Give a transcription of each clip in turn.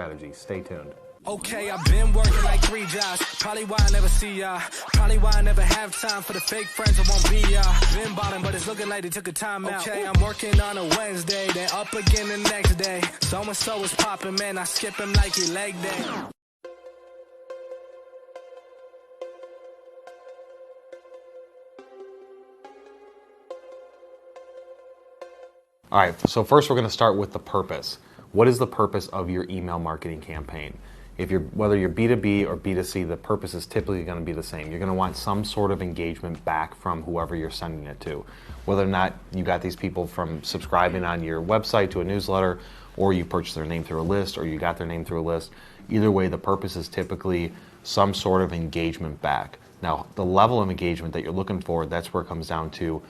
strategy. Stay tuned. Okay, I've been working like 3 jobs. Probably why I never see ya. Probably why I never have time for the fake friends I won't be ya. Been bottom, but it's looking like they took a time out. Okay, I'm working on a Wednesday, then up again the next day. So-and-so is popping, man. I skip him like he leg day. All right, so first we're going to start with the purpose. What is the purpose of your email marketing campaign? Whether you're B2B or B2C, the purpose is typically going to be the same. You're going to want some sort of engagement back from whoever you're sending it to. Whether or not you got these people from subscribing on your website to a newsletter, or you purchased their name through a list, or you got their name through a list. Either way, the purpose is typically some sort of engagement back. Now, the level of engagement that you're looking for, that's where it comes down to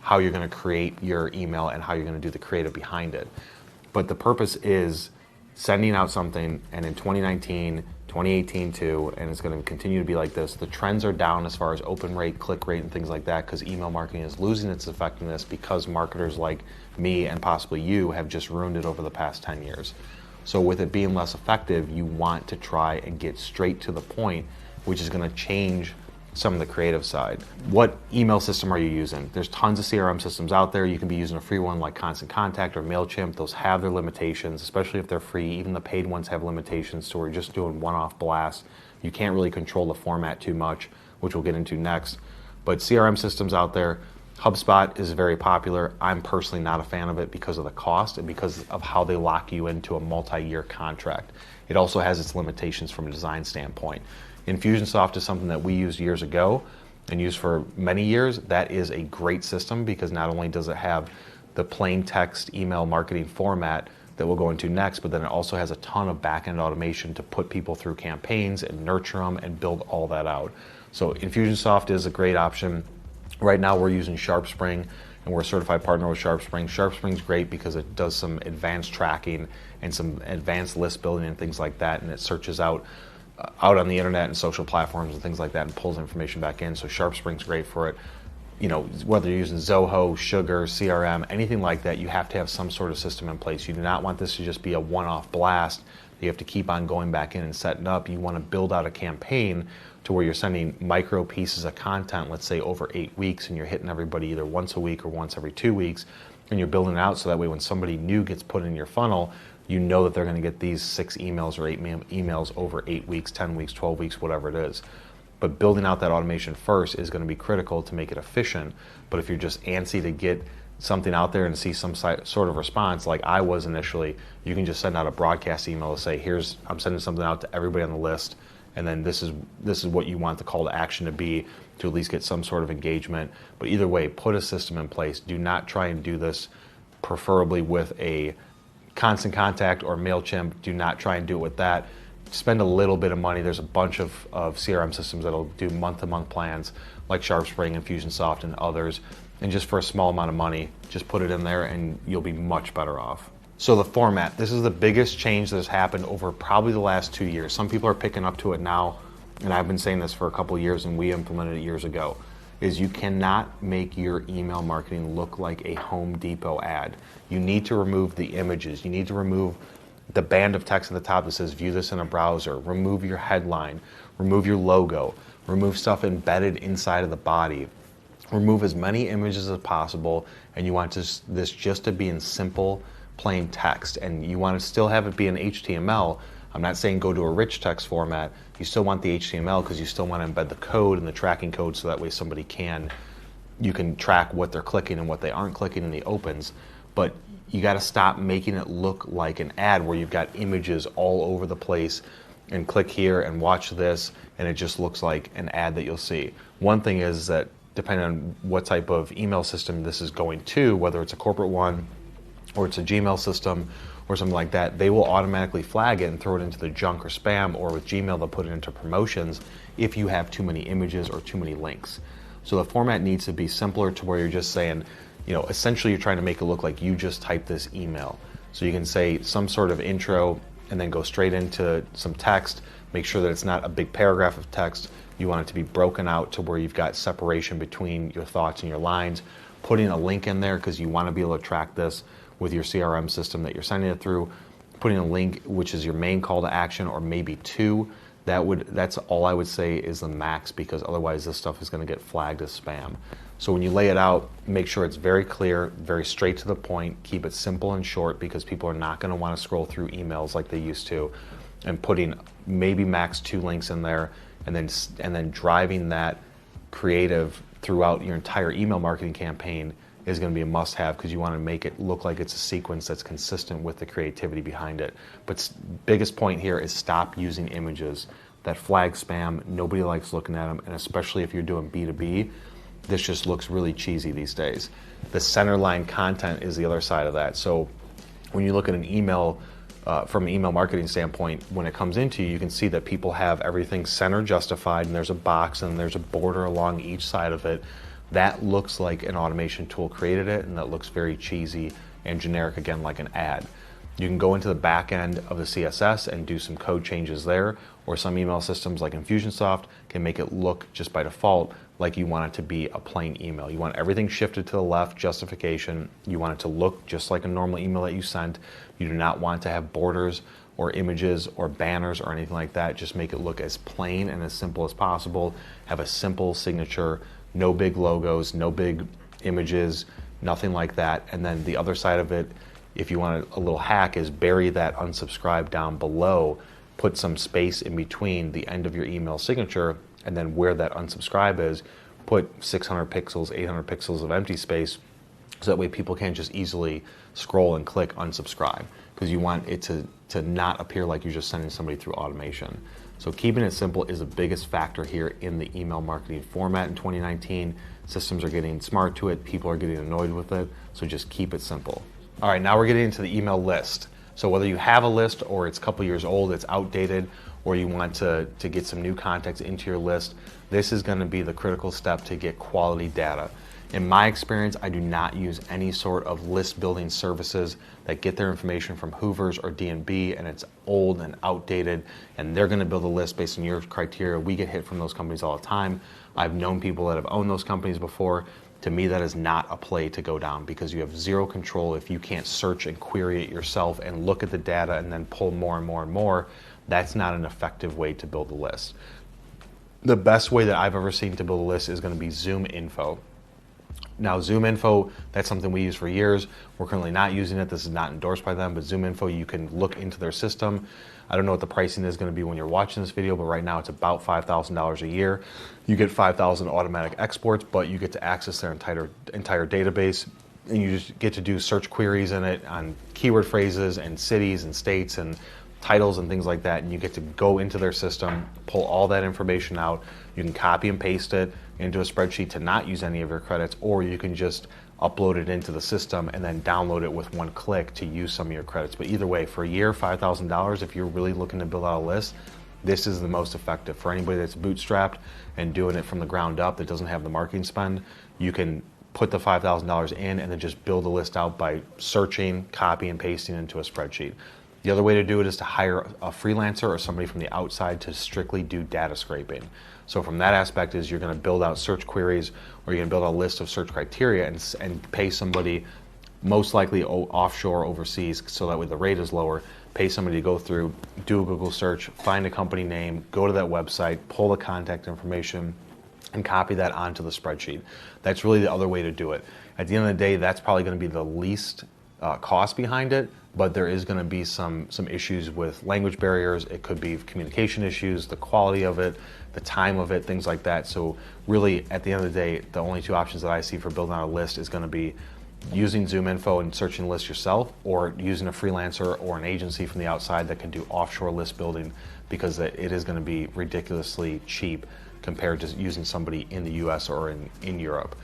how you're going to create your email and how you're going to do the creative behind it. But the purpose is sending out something, and in 2019, 2018 too, and it's going to continue to be like this. The trends are down as far as open rate, click rate, and things like that, because email marketing is losing its effectiveness because marketers like me and possibly you have just ruined it over the past 10 years. So with it being less effective, you want to try and get straight to the point, which is going to change some of the creative side. What email system are you using? There's tons of CRM systems out there. You can be using a free one like Constant Contact or MailChimp. Those have their limitations, especially if they're free. Even the paid ones have limitations, so we're just doing one-off blasts. You can't really control the format too much, which we'll get into next. But CRM systems out there, HubSpot is very popular. I'm personally not a fan of it because of the cost and because of how they lock you into a multi-year contract. It also has its limitations from a design standpoint. Infusionsoft is something that we used years ago and used for many years. That is a great system because not only does it have the plain text email marketing format that we'll go into next, but then it also has a ton of back-end automation to put people through campaigns and nurture them and build all that out. So Infusionsoft is a great option. Right now we're using SharpSpring, and we're a certified partner with SharpSpring. SharpSpring's great because it does some advanced tracking and some advanced list building and things like that, and it searches out on the internet and social platforms and things like that and pulls information back in. So SharpSpring's great for it. You know, whether you're using Zoho, Sugar, CRM, anything like that, you have to have some sort of system in place. You do not want this to just be a one-off blast. You have to keep on going back in and setting up. You want to build out a campaign to where you're sending micro pieces of content, let's say over 8 weeks, and you're hitting everybody either once a week or once every 2 weeks, and you're building it out so that way when somebody new gets put in your funnel, you know that they're going to get these 6 emails or 8 emails over 8 weeks, 10 weeks, 12 weeks, whatever it is. But building out that automation first is going to be critical to make it efficient. But if you're just antsy to get something out there and see some sort of response, like I was initially, you can just send out a broadcast email to say, I'm sending something out to everybody on the list, and then this is what you want the call to action to be to at least get some sort of engagement. But either way, put a system in place. Do not try and do this preferably with a Constant Contact or MailChimp. Do not try and do it with that. Spend a little bit of money. There's a bunch of CRM systems that'll do month-to-month plans like SharpSpring, Infusionsoft, and others. And just for a small amount of money, just put it in there and you'll be much better off. So the format, this is the biggest change that has happened over probably the last 2 years. Some people are picking up to it now, and I've been saying this for a couple of years and we implemented it years ago, is you cannot make your email marketing look like a Home Depot ad. You need to remove the images. You need to remove the band of text at the top that says view this in a browser. Remove your headline. Remove your logo. Remove stuff embedded inside of the body. Remove as many images as possible, and you want this just to be in simple, plain text. And you want to still have it be in HTML. I'm not saying go to a rich text format. You still want the HTML because you still want to embed the code and the tracking code so that way you can track what they're clicking and what they aren't clicking in the opens. But you got to stop making it look like an ad where you've got images all over the place and click here and watch this and it just looks like an ad that you'll see. One thing is that depending on what type of email system this is going to, whether it's a corporate one or it's a Gmail system or something like that, they will automatically flag it and throw it into the junk or spam, or with Gmail they'll put it into promotions if you have too many images or too many links. So the format needs to be simpler to where you're just saying, essentially you're trying to make it look like you just typed this email. So you can say some sort of intro and then go straight into some text. Make sure that it's not a big paragraph of text. You want it to be broken out to where you've got separation between your thoughts and your lines. Putting a link in there because you want to be able to track this with your CRM system that you're sending it through. putting a link, which is your main call to action, or maybe two. That's all I would say is the max, because otherwise this stuff is going to get flagged as spam. So when you lay it out, make sure it's very clear, very straight to the point, keep it simple and short, because people are not going to want to scroll through emails like they used to, and putting maybe max 2 links in there, and then driving that creative throughout your entire email marketing campaign is going to be a must-have, because you want to make it look like it's a sequence that's consistent with the creativity behind it. But biggest point here is stop using images that flag spam. Nobody likes looking at them, and especially if you're doing B2B, this just looks really cheesy these days. The centerline content is the other side of that. So when you look at an email, from an email marketing standpoint, when it comes into you, you can see that people have everything center justified, and there's a box and there's a border along each side of it. That looks like an automation tool created it, and that looks very cheesy and generic, again, like an ad. You can go into the back end of the CSS and do some code changes there, or some email systems like Infusionsoft can make it look just by default like you want it to be a plain email. You want everything shifted to the left, justification. You want it to look just like a normal email that you sent. You do not want to have borders or images or banners or anything like that. Just make it look as plain and as simple as possible. Have a simple signature, no big logos, no big images, nothing like that. And then the other side of it, if you want a little hack, is bury that unsubscribe down below. Put some space in between the end of your email signature, and then where that unsubscribe is, put 600 pixels, 800 pixels of empty space, so that way people can't just easily scroll and click unsubscribe, because you want it to not appear like you're just sending somebody through automation. So keeping it simple is the biggest factor here in the email marketing format in 2019. Systems are getting smart to it, people are getting annoyed with it, so just keep it simple. All right, now we're getting into the email list. So whether you have a list or it's a couple years old, it's outdated, or you want to get some new context into your list, this is going to be the critical step to get quality data. In my experience, I do not use any sort of list building services that get their information from Hoovers or D&B, and it's old and outdated, and they're going to build a list based on your criteria. We get hit from those companies all the time. I've known people that have owned those companies before. To me, that is not a play to go down, because you have zero control if you can't search and query it yourself and look at the data and then pull more and more and more. That's not an effective way to build a list. The best way that I've ever seen to build a list is going to be ZoomInfo. Now, ZoomInfo, that's something we use for years. We're currently not using it. This is not endorsed by them, but ZoomInfo, you can look into their system. I don't know what the pricing is going to be when you're watching this video, but right now it's about $5,000 a year. You get 5,000 automatic exports, but you get to access their entire database, and you just get to do search queries in it on keyword phrases and cities and states and titles and things like that, and you get to go into their system, pull all that information out. You can copy and paste it into a spreadsheet to not use any of your credits, or you can just upload it into the system and then download it with one click to use some of your credits. But either way, for a year, $5,000, if you're really looking to build out a list, this is the most effective. For anybody that's bootstrapped and doing it from the ground up that doesn't have the marketing spend, you can put the $5,000 in and then just build a list out by searching, copy and pasting into a spreadsheet. The other way to do it is to hire a freelancer or somebody from the outside to strictly do data scraping. So from that aspect is you're going to build out search queries, or you're going to build a list of search criteria and pay somebody, most likely offshore, overseas, so that way the rate is lower. Pay somebody to go through, do a Google search, find a company name, go to that website, pull the contact information, and copy that onto the spreadsheet. That's really the other way to do it. At the end of the day, that's probably going to be the least cost behind it, but there is going to be some issues with language barriers. It could be communication issues, the quality of it, the time of it, things like that. So really, at the end of the day, the only two options that I see for building out a list is going to be using ZoomInfo and searching lists yourself, or using a freelancer or an agency from the outside that can do offshore list building, because it is going to be ridiculously cheap compared to using somebody in the US or in Europe.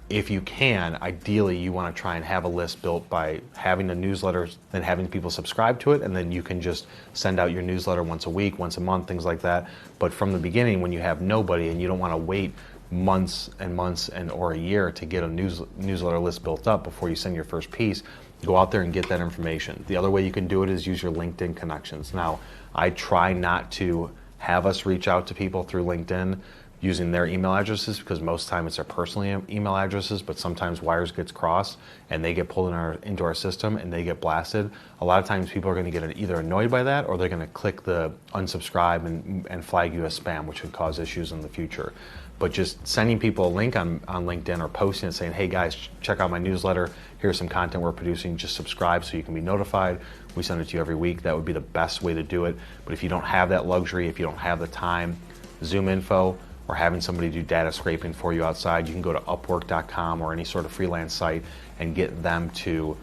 If you can, ideally you want to try and have a list built by having a newsletter, then having people subscribe to it, and then you can just send out your newsletter once a week, once a month, things like that. But from the beginning, when you have nobody and you don't want to wait months and months or a year to get a newsletter list built up before you send your first piece, go out there and get that information. The other way you can do it is use your LinkedIn connections. Now, I try not to have us reach out to people through LinkedIn, using their email addresses, because most of the time it's their personal email addresses, but sometimes wires gets crossed and they get pulled into our system and they get blasted. A lot of times people are going to get either annoyed by that, or they're going to click the unsubscribe and flag you as spam, which could cause issues in the future. But just sending people a link on LinkedIn or posting it saying, hey guys, check out my newsletter, here's some content we're producing, just subscribe so you can be notified. We send it to you every week. That would be the best way to do it. But if you don't have that luxury, if you don't have the time, Zoom Info, or having somebody do data scraping for you outside, you can go to Upwork.com or any sort of freelance site and get them to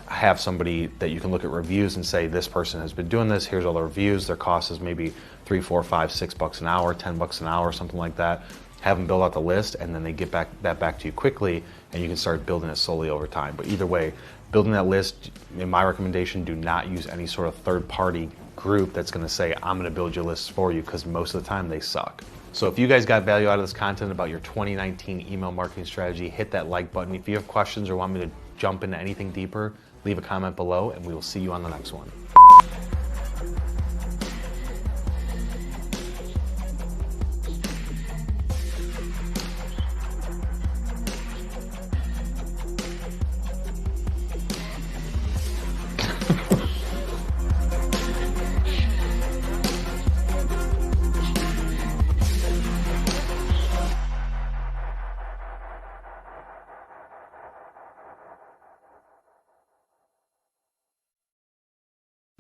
have somebody that you can look at reviews and say, this person has been doing this, here's all the reviews, their cost is maybe $3, $4, $5, $6 an hour, $10 an hour, something like that. Have them build out the list, and then they get that back to you quickly, and you can start building it slowly over time. But either way, building that list, in my recommendation, do not use any sort of third-party group that's going to say, I'm going to build your lists for you, because most of the time they suck. So if you guys got value out of this content about your 2019 email marketing strategy, hit that like button. If you have questions or want me to jump into anything deeper, leave a comment below, and we will see you on the next one.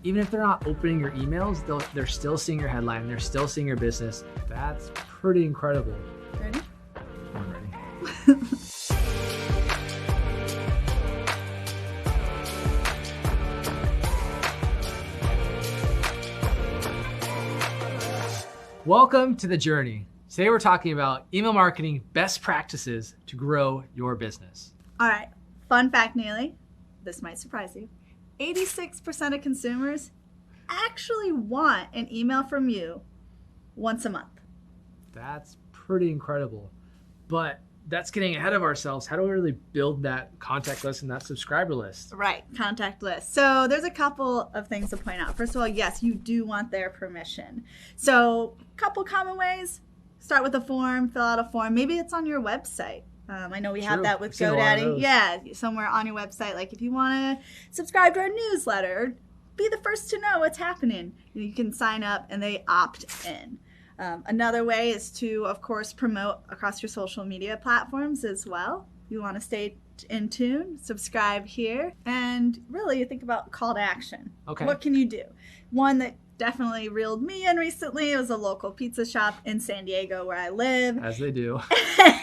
Even if they're not opening your emails, they're still seeing your headline, they're still seeing your business. That's pretty incredible. Ready? I'm ready. Welcome to The Journey. Today we're talking about email marketing best practices to grow your business. All right, fun fact, Neely. This might surprise you. 86% of consumers actually want an email from you once a month. That's pretty incredible. But that's getting ahead of ourselves. How do we really build that contact list and that subscriber list? Right, contact list. So there's a couple of things to point out. First of all, yes, you do want their permission. So a couple common ways. Start with a form, fill out a form. Maybe it's on your website. I know we have that with GoDaddy. Yeah, somewhere on your website. Like if you want to subscribe to our newsletter, be the first to know what's happening. You can sign up and they opt in. Another way is to, of course, promote across your social media platforms as well. You want to stay in tune, subscribe here, and really you think about call to action. Okay. What can you do? One that definitely reeled me in recently. It was a local pizza shop in San Diego where I live. As they do.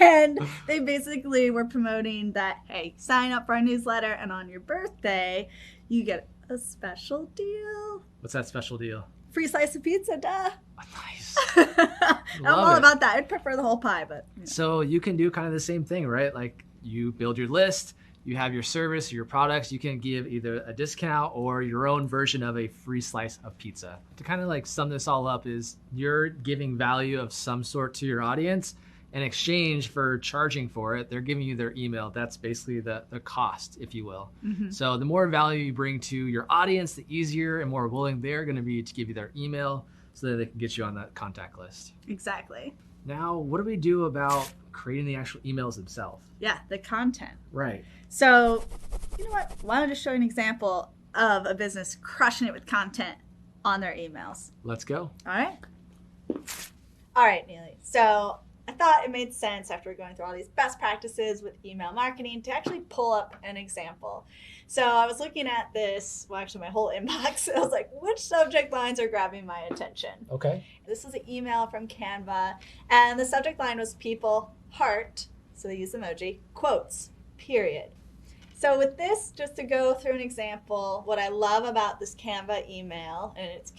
And they basically were promoting that, hey, sign up for our newsletter and on your birthday, you get a special deal. What's that special deal? Free slice of pizza, duh. Nice. I'm all about that. I'd prefer the whole pie, but. You know. So you can do kind of the same thing, right? Like you build your list, you have your service, your products, you can give either a discount or your own version of a free slice of pizza. To kind of like sum this all up is you're giving value of some sort to your audience. In exchange for charging for it, they're giving you their email. That's basically the cost, if you will. Mm-hmm. So the more value you bring to your audience, the easier and more willing they're going to be to give you their email so that they can get you on that contact list. Exactly. Now, what do we do about creating the actual emails themselves? Yeah, the content. Right. So, you know what? Why don't I just show you an example of a business crushing it with content on their emails? Let's go. All right. All right, Neely. So I thought it made sense after going through all these best practices with email marketing to actually pull up an example. So I was looking at this, well, actually my whole inbox. I was like, which subject lines are grabbing my attention? Okay. This was an email from Canva, and the subject line was people, heart, so they use emoji, quotes, period. So with this, just to go through an example, what I love about this Canva email, and it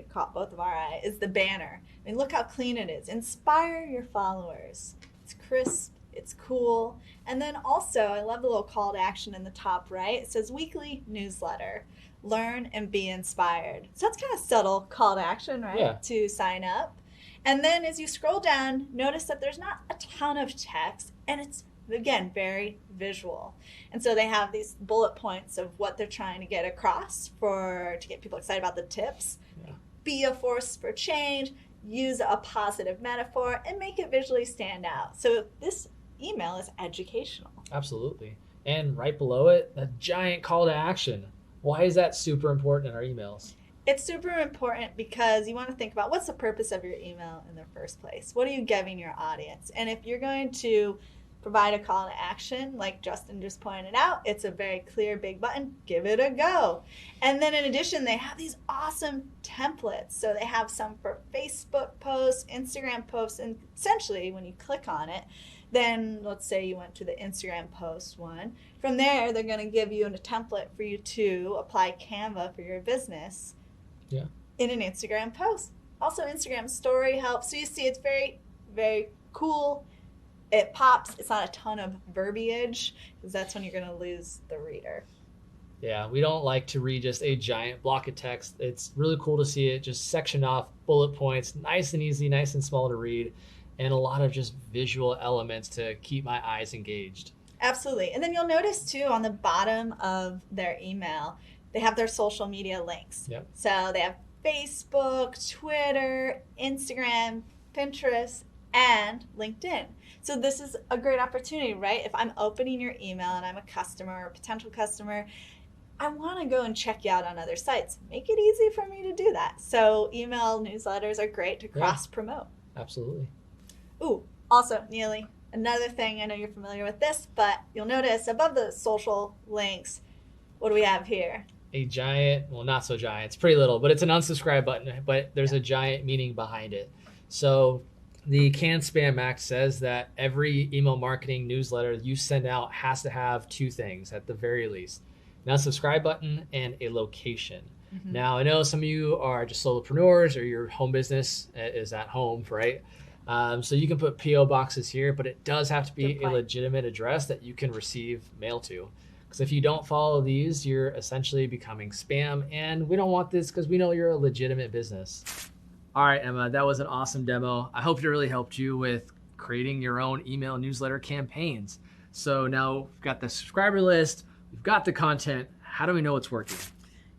caught both of our eye, is the banner. I mean, look how clean it is. Inspire your followers. It's crisp, it's cool. And then also, I love the little call to action in the top right. It says weekly newsletter, learn and be inspired. So that's kind of subtle call to action, right? Yeah. To sign up. And then as you scroll down, notice that there's not a ton of text, and it's, again, very visual. And so they have these bullet points of what they're trying to get across to get people excited about the tips. Yeah. Be a force for change, use a positive metaphor, and make it visually stand out. So this email is educational. Absolutely. And right below it, a giant call to action. Why is that super important in our emails? It's super important because you want to think about what's the purpose of your email in the first place. What are you giving your audience? And if you're going to provide a call to action, like Justin just pointed out, it's a very clear big button. Give it a go. And then in addition, they have these awesome templates. So they have some for Facebook posts, Instagram posts, and essentially when you click on it, then let's say you went to the Instagram post one. From there, they're going to give you a template for you to apply Canva for your business in an Instagram post. Also, Instagram story helps. So you see it's very, very cool. It pops. It's not a ton of verbiage because that's when you're going to lose the reader. Yeah, we don't like to read just a giant block of text. It's really cool to see it just sectioned off, bullet points, nice and easy, nice and small to read, and a lot of just visual elements to keep my eyes engaged. Absolutely. And then you'll notice too on the bottom of their email, they have their social media links. Yep. So they have Facebook, Twitter, Instagram, Pinterest, and LinkedIn. So this is a great opportunity, right? If I'm opening your email and I'm a customer or a potential customer, I want to go and check you out on other sites. Make it easy for me to do that. So email newsletters are great to cross-promote. Absolutely. Ooh, also, Neely, another thing, I know you're familiar with this, but you'll notice above the social links, what do we have here? A giant, well, not so giant, it's pretty little, but it's an unsubscribe button, but there's a giant meaning behind it. So the Can Spam Act says that every email marketing newsletter you send out has to have two things at the very least: an unsubscribe button and a location. Mm-hmm. Now, I know some of you are just solopreneurs or your home business is at home, right? So you can put P.O. boxes here, but it does have to be a legitimate address that you can receive mail to. Because if you don't follow these, you're essentially becoming spam, and we don't want this because we know you're a legitimate business. All right, Emma, that was an awesome demo. I hope it really helped you with creating your own email newsletter campaigns. So now we've got the subscriber list, we've got the content. How do we know it's working?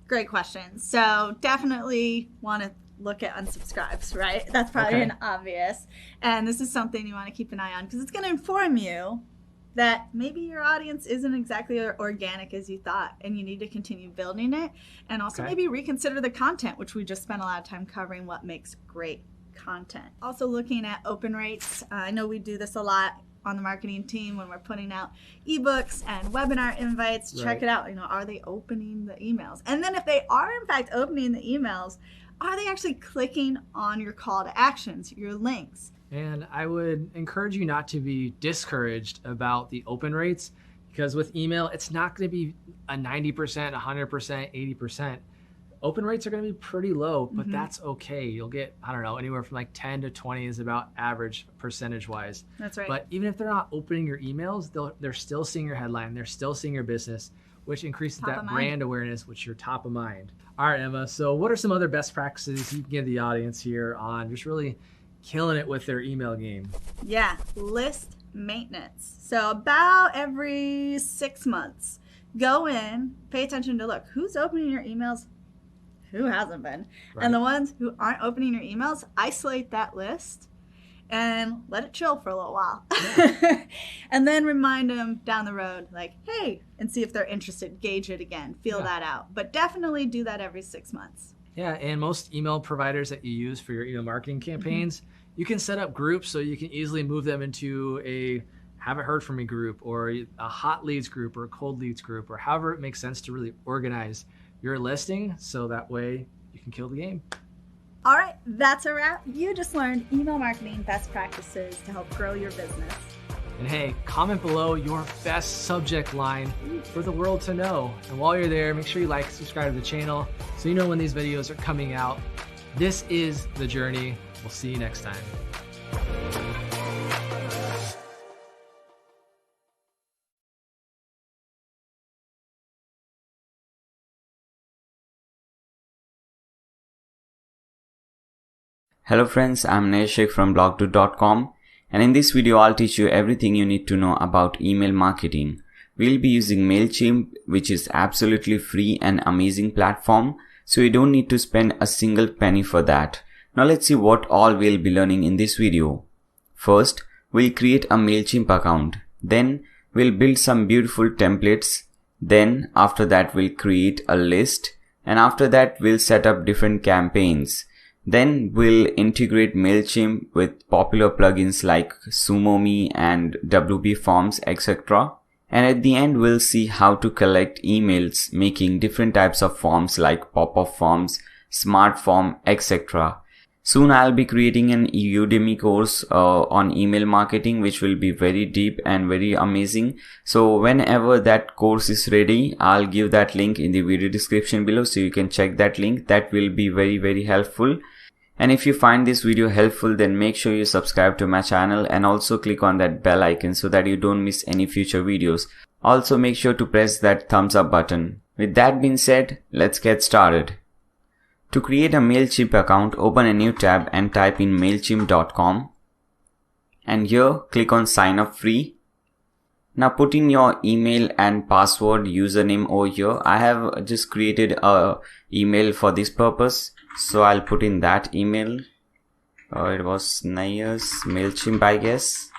Great question. So definitely want to look at unsubscribes, right? That's probably an obvious. And this is something you want to keep an eye on because it's going to inform you that maybe your audience isn't exactly organic as you thought, and you need to continue building it. And also maybe reconsider the content, which we just spent a lot of time covering what makes great content. Also looking at open rates. I know we do this a lot on the marketing team when we're putting out ebooks and webinar invites. Check it out. Are they opening the emails? And then if they are in fact opening the emails, are they actually clicking on your call to actions, your links? And I would encourage you not to be discouraged about the open rates, because with email, it's not going to be a 90%, 100%, 80%. Open rates are going to be pretty low, but that's okay. You'll get, I don't know, anywhere from like 10 to 20 is about average percentage-wise. That's right. But even if they're not opening your emails, they're still seeing your headline. They're still seeing your business, which increases that brand awareness, which you're top of mind. All right, Emma. So what are some other best practices you can give the audience here on just really killing it with their email game? Yeah, list maintenance. So about every 6 months, go in, pay attention to look who's opening your emails, who hasn't been, and the ones who aren't opening your emails, isolate that list and let it chill for a little while. And then remind them down the road, like, hey, and see if they're interested, gauge it again, feel that out. But definitely do that every 6 months. Yeah, and most email providers that you use for your email marketing campaigns, you can set up groups so you can easily move them into a haven't heard from me group, or a hot leads group, or a cold leads group, or however it makes sense to really organize your listing so that way you can kill the game. All right, that's a wrap. You just learned email marketing best practices to help grow your business. And hey, comment below your best subject line for the world to know. And while you're there, make sure you like, subscribe to the channel so you know when these videos are coming out. This is The Journey. We'll see you next time. Hello friends, I'm Neshik from blogdo.com, and in this video I'll teach you everything you need to know about email marketing. We'll be using MailChimp, which is absolutely free and amazing platform, so you don't need to spend a single penny for that. Now let's see what all we'll be learning in this video. First, we'll create a MailChimp account. Then we'll build some beautiful templates. Then after that we'll create a list. And after that we'll set up different campaigns. Then we'll integrate MailChimp with popular plugins like SumoMe and WP Forms, etc. And at the end we'll see how to collect emails making different types of forms like pop-up forms, smart form, etc. Soon I'll be creating an Udemy course on email marketing, which will be very deep and very amazing. So whenever that course is ready, I'll give that link in the video description below, so you can check that link. That will be very helpful. And if you find this video helpful, then make sure you subscribe to my channel and also click on that bell icon so that you don't miss any future videos. Also make sure to press that thumbs up button. With that being said, let's get started. To create a MailChimp account, open a new tab and type in mailchimp.com. And here, click on sign up free. Now put in your email and password username over here. I have just created a email for this purpose. So I'll put in that email. It was Laziest MailChimp, I guess.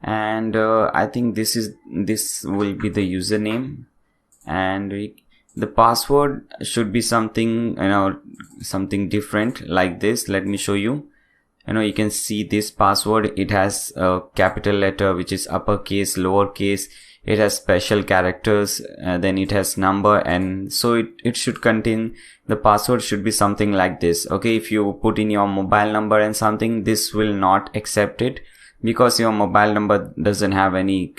And I think this will be the username, and the password should be something, something different like this. Let me show you. You can see this password. It has a capital letter, which is uppercase, lowercase. It has special characters, then it has number, and so it should contain, the password should be something like this. Okay, if you put in your mobile number and something, this will not accept it, because your mobile number doesn't have any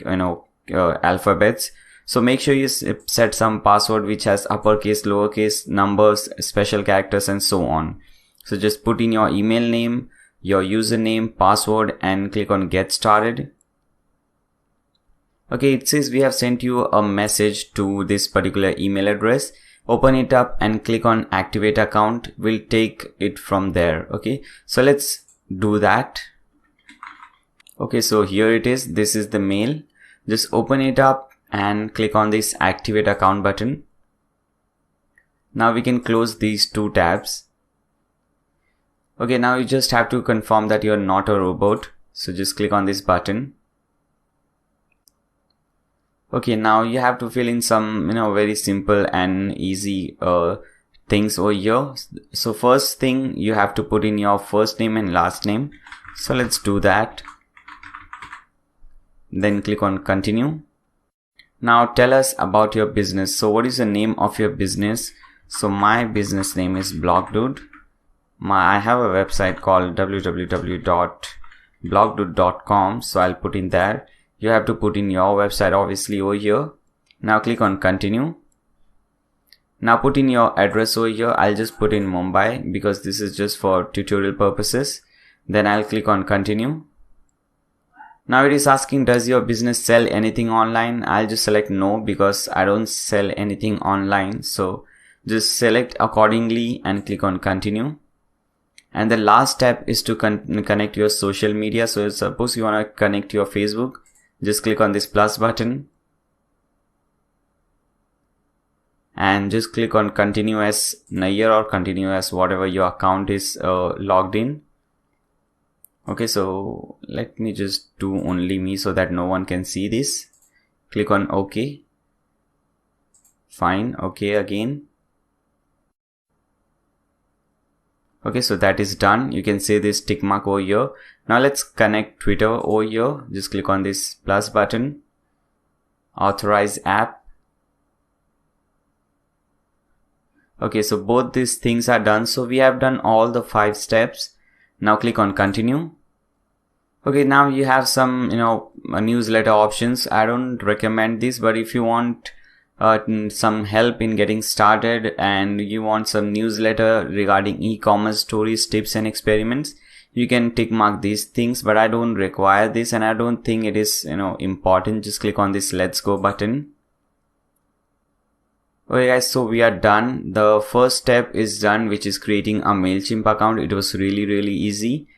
alphabets. So make sure you set some password which has uppercase, lowercase, numbers, special characters, and so on. So just put in your email name, your username, password, and click on get started. Okay, it says we have sent you a message to this particular email address. Open it up and click on activate account. We'll take it from there. Okay, so let's do that. Okay, so here it is. This is the mail. Just open it up and click on this activate account button. Now we can close these two tabs. Okay, now you just have to confirm that you're not a robot. So just click on this button. Okay, now you have to fill in some, very simple and easy things over here. So first thing, you have to put in your first name and last name. So let's do that. Then click on continue. Now tell us about your business. So what is the name of your business? So my business name is BlogDude. I have a website called www.blogdude.com. So I'll put in there. You have to put in your website obviously over here. Now click on continue. Now put in your address over here. I'll just put in Mumbai because this is just for tutorial purposes. Then I'll click on continue. Now it is asking, does your business sell anything online? I'll just select no because I don't sell anything online. So just select accordingly and click on continue. And the last step is to connect your social media. So suppose you want to connect your Facebook, just click on this plus button and just click on continue as Nair or continue as whatever your account is logged in. Okay, so let me just do only me so that no one can see this. Click on OK. Fine. OK again. Okay, so that is done. You can see this tick mark over here. Now let's connect Twitter over here. Just click on this plus button. Authorize app. Okay, so both these things are done. So we have done all the 5 steps. Now click on continue. Okay, now you have some, newsletter options. I don't recommend this, but if you want some help in getting started and you want some newsletter regarding e-commerce stories, tips and experiments, you can tick mark these things, but I don't require this and I don't think it is, important. Just click on this let's go button. Okay guys, so we are done. The first step is done, which is creating a MailChimp account. It was really easy.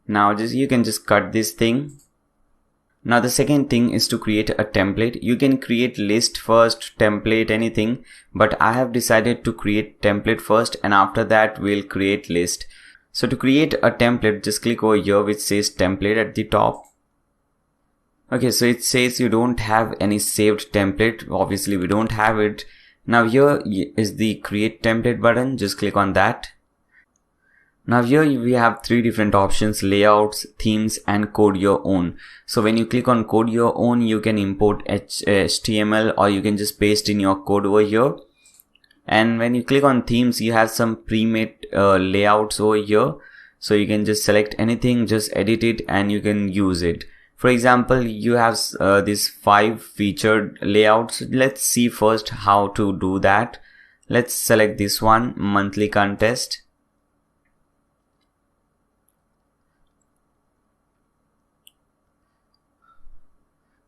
Now you can just cut this thing. Now the second thing is to create a template. You can create list first, template, anything, but I have decided to create template first and after that we'll create list. So to create a template, just click over here which says template at the top. Okay, so it says you don't have any saved template. Obviously we don't have it. Now here is the create template button. Just click on that. Now here we have three different options: layouts, themes, and code your own. So when you click on code your own, you can import HTML or you can just paste in your code over here. And when you click on themes, you have some pre-made layouts over here. So you can just select anything, just edit it and you can use it. For example, you have these 5 featured layouts. Let's see first how to do that. Let's select this one, monthly contest.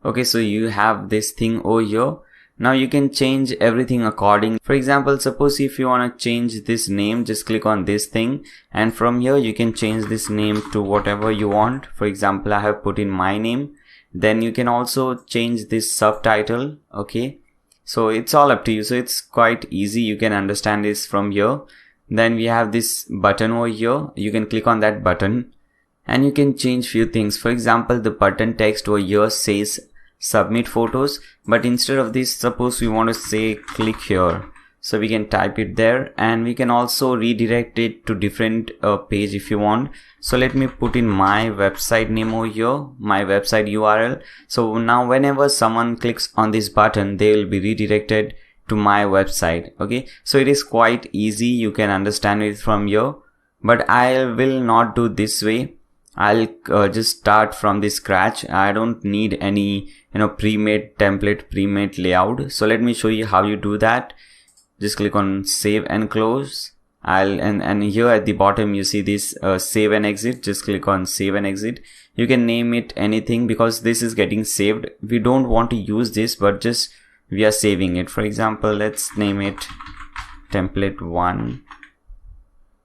Okay, so you have this thing over here. Now you can change everything according. For example, suppose if you want to change this name, just click on this thing and from here you can change this name to whatever you want. For example, I have put in my name. Then you can also change this subtitle. Okay, so it's all up to you. So it's quite easy. You can understand this from here. Then we have this button over here. You can click on that button and you can change few things. For example, the button text over here says submit photos, but instead of this, suppose we want to say click here, so we can type it there and we can also redirect it to different page if you want. So let me put in my website name over here, my website URL. So now whenever someone clicks on this button, they will be redirected to my website. Okay, so it is quite easy. You can understand it from here, but I will not do this way. I'll just start from the scratch. I don't need any pre-made template, pre-made layout. So let me show you how you do that. Just click on save and close. And here at the bottom you see this save and exit. Just click on save and exit. You can name it anything because this is getting saved. We don't want to use this, but just we are saving it. For example, let's name it template 1.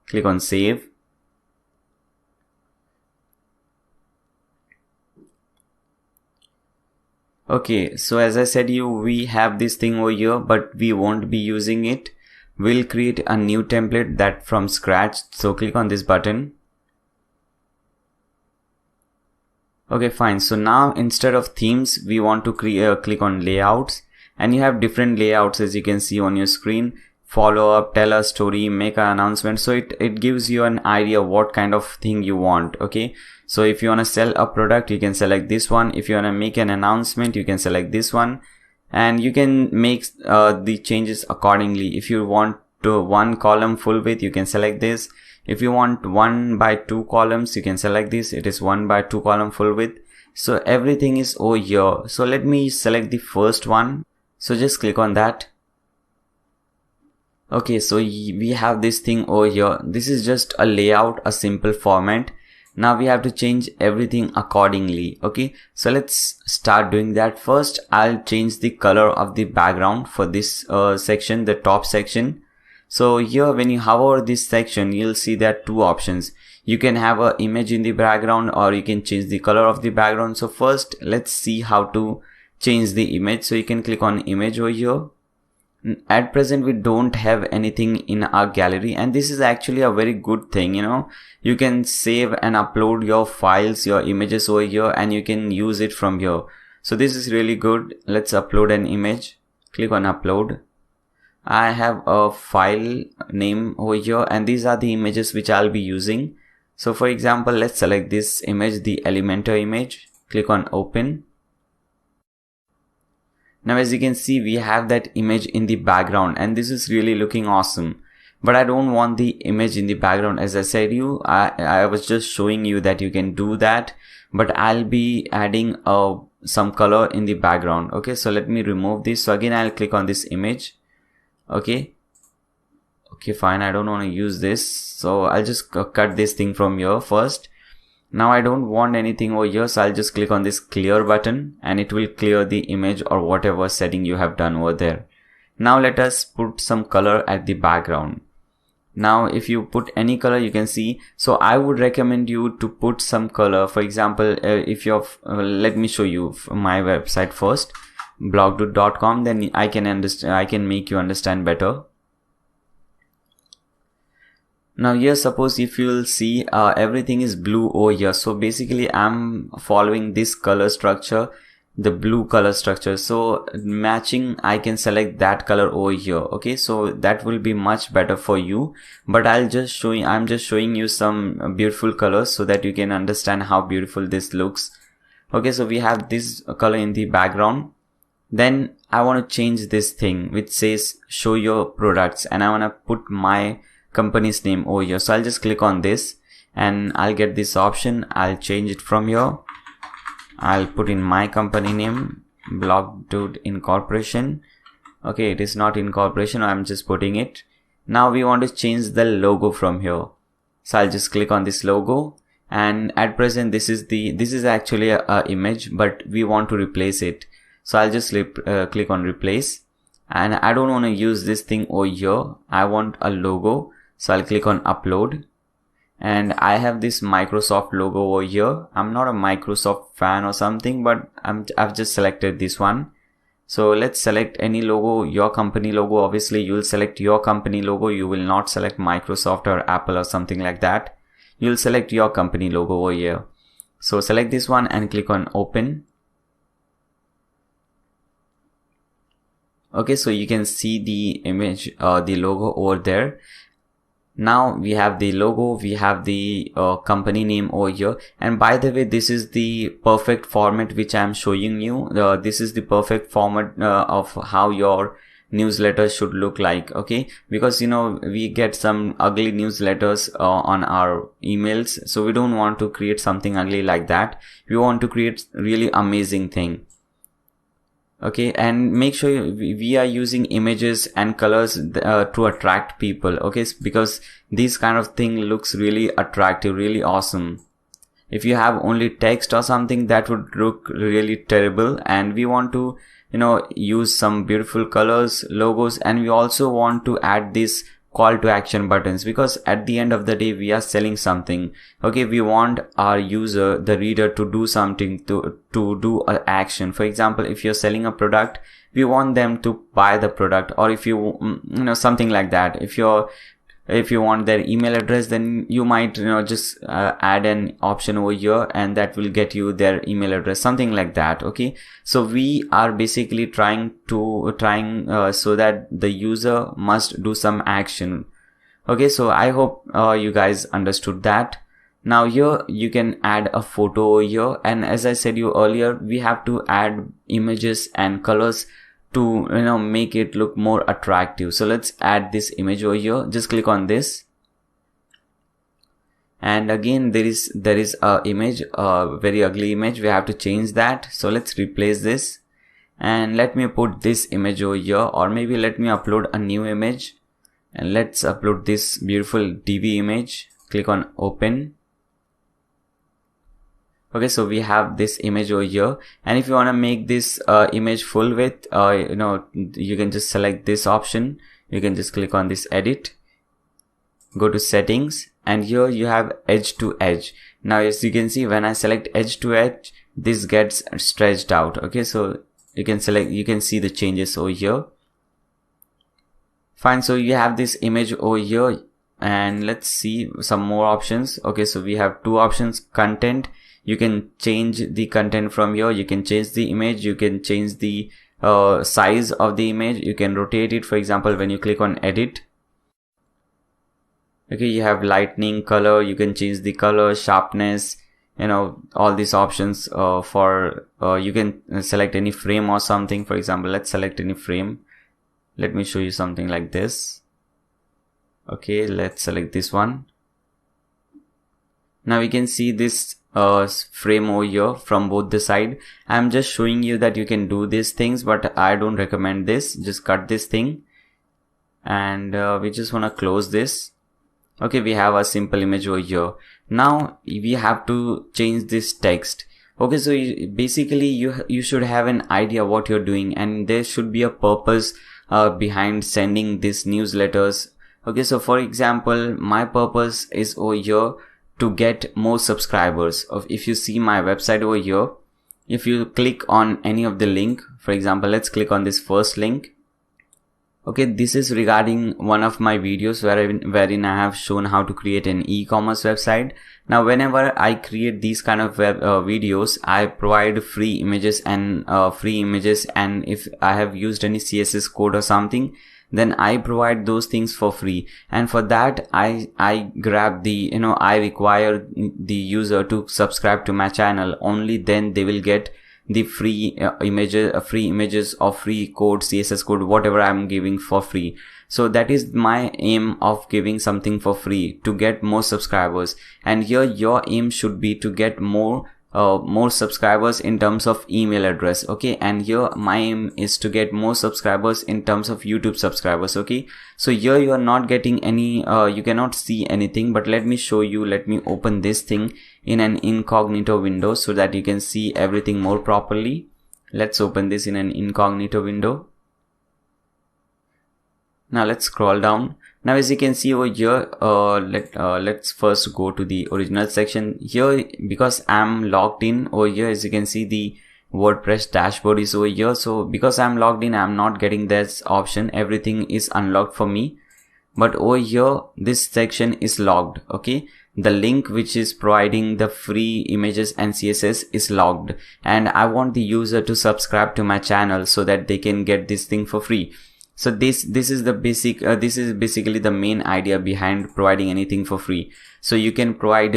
Click on save. Okay, so as I said we have this thing over here, but we won't be using it. We'll create a new template that from scratch. So click on this button. Okay, fine. So now instead of themes, we want to click on layouts, and you have different layouts as you can see on your screen. Follow up, tell a story, make an announcement. So it gives you an idea what kind of thing you want. Okay, so if you want to sell a product, you can select this one. If you want to make an announcement, you can select this one, and you can make the changes accordingly. If you want to 1 column full width, you can select this. If you want 1 by 2 columns, you can select this. It is 1 by 2 column full width. So everything is over here. So let me select the first one. So just click on that. Okay, so we have this thing over here. This is just a layout, a simple format. Now we have to change everything accordingly. Okay, so let's start doing that. First, I'll change the color of the background for this section, the top section. So here when you hover this section, you'll see there are 2 options. You can have an image in the background or you can change the color of the background. So first, let's see how to change the image. So you can click on image over here. At present we don't have anything in our gallery, and this is actually a very good thing. You can save and upload your files, your images over here, and you can use it from here. So this is really good. Let's upload an image. Click on upload. I have a file name over here, and these are the images which I'll be using. So for example, let's select this image, the Elementor image. Click on open. Now as you can see, we have that image in the background, and this is really looking awesome. But I don't want the image in the background. As I said I was just showing you that you can do that, but I'll be adding some color in the background. Okay, so let me remove this. So again, I'll click on this image. Okay, fine. I don't want to use this. So I'll just cut this thing from here first. Now I don't want anything over here, so I'll just click on this clear button and it will clear the image or whatever setting you have done over there. Now let us put some color at the background. Now if you put any color, you can see. So I would recommend you to put some color. For example, if you're let me show you my website first, blogdude.com, then I can make you understand better. Now here, suppose if you'll see everything is blue over here. So basically I'm following this color structure, the blue color structure. So matching, I can select that color over here. Okay, so that will be much better for you. But I'm just showing you some beautiful colors so that you can understand how beautiful this looks. Okay, so we have this color in the background. Then I want to change this thing which says show your products, and I want to put my company's name over here. So I'll just click on this and I'll get this option. I'll change it from here. I'll put in my company name, Blogdude Incorporation. Okay, it is not incorporation, I'm just putting it. Now we want to change the logo from here. So I'll just click on this logo, and at present this is actually a image, but we want to replace it. So I'll just click on replace, and I don't want to use this thing over here. I want a logo. So I'll click on upload, and I have this Microsoft logo over here. I'm not a Microsoft fan or something, but I've just selected this one. So let's select any logo, your company logo. Obviously you'll select your company logo. You will not select Microsoft or Apple or something like that. You'll select your company logo over here. So select this one and click on open. Okay, so you can see the image, the logo over there. Now we have the logo, we have the company name over here. And by the way, this is the perfect format which I am showing you. This is the perfect format of how your newsletter should look like. Okay, because you know we get some ugly newsletters on our emails, so we don't want to create something ugly like that. We want to create really amazing thing. Okay, and make sure we are using images and colors to attract people. Okay, because this kind of thing looks really attractive, really awesome. If you have only text or something, that would look really terrible. And we want to, you know, use some beautiful colors, logos, and we also want to add this call to action buttons, because at the end of the day we are selling something. Okay, we want our user, the reader, to do something, to do an action. For example, if you're selling a product, we want them to buy the product, or if you know, something like that. If you want their email address, then you might, you know, just add an option over here, and that will get you their email address, something like that. Okay, so we are basically trying so that the user must do some action. Okay, so I hope you guys understood that. Now here you can add a photo over here, and as I said you earlier, we have to add images and colors to, you know, make it look more attractive. So let's add this image over here. Just click on this, and again there is a image, a very ugly image. We have to change that. So let's replace this, and let me put this image over here, or maybe let me upload a new image, and let's upload this beautiful DV image. Click on open. Okay, so we have this image over here, and if you want to make this image full width, you know, you can just select this option. You can just click on this edit, go to settings, and here you have edge to edge. Now as you can see, when I select edge to edge, this gets stretched out. Okay, so you can see the changes over here. Fine, so you have this image over here, and let's see some more options. Okay, so we have two options: content. You can change the content from here. You can change the image. You can change the size of the image. You can rotate it. For example, when you click on edit, okay, you have lightning, color. You can change the color, sharpness, you know, all these options. You can select any frame or something. For example, let's select any frame. Let me show you something like this. Okay, let's select this one. Now we can see this frame over here from both the side. I'm just showing you that you can do these things, but I don't recommend this. Just cut this thing, and we just want to close this. Okay, we have a simple image over here. Now we have to change this text. Okay, so basically you should have an idea what you're doing, and there should be a purpose behind sending these newsletters Okay, so for example, my purpose is over here to get more subscribers. If you see my website over here, if you click on any of the link, for example, let's click on this first link. Okay, this is regarding one of my videos wherein I have shown how to create an e-commerce website. Now, whenever I create these kind of videos, I provide free images, and if I have used any CSS code or something, then I provide those things for free. And for that, I grab the, I require the user to subscribe to my channel. Only then they will get the free images or free code, CSS code, whatever I'm giving for free. So that is my aim of giving something for free, to get more subscribers. And here your aim should be to get more subscribers in terms of email address. Okay, and here my aim is to get more subscribers in terms of YouTube subscribers. Okay, so here you are not getting any, you cannot see anything, but let me show you. Let me open this thing in an incognito window so that you can see everything more properly. Let's open this in an incognito window. Now let's scroll down. Now as you can see over here, let's first go to the original section. Here, because I'm logged in over here, as you can see, the WordPress dashboard is over here. So because I'm logged in, I'm not getting this option. Everything is unlocked for me. But over here, this section is logged. Okay, the link which is providing the free images and CSS is logged, and I want the user to subscribe to my channel so that they can get this thing for free. So this is the basic, this is basically the main idea behind providing anything for free. So you can provide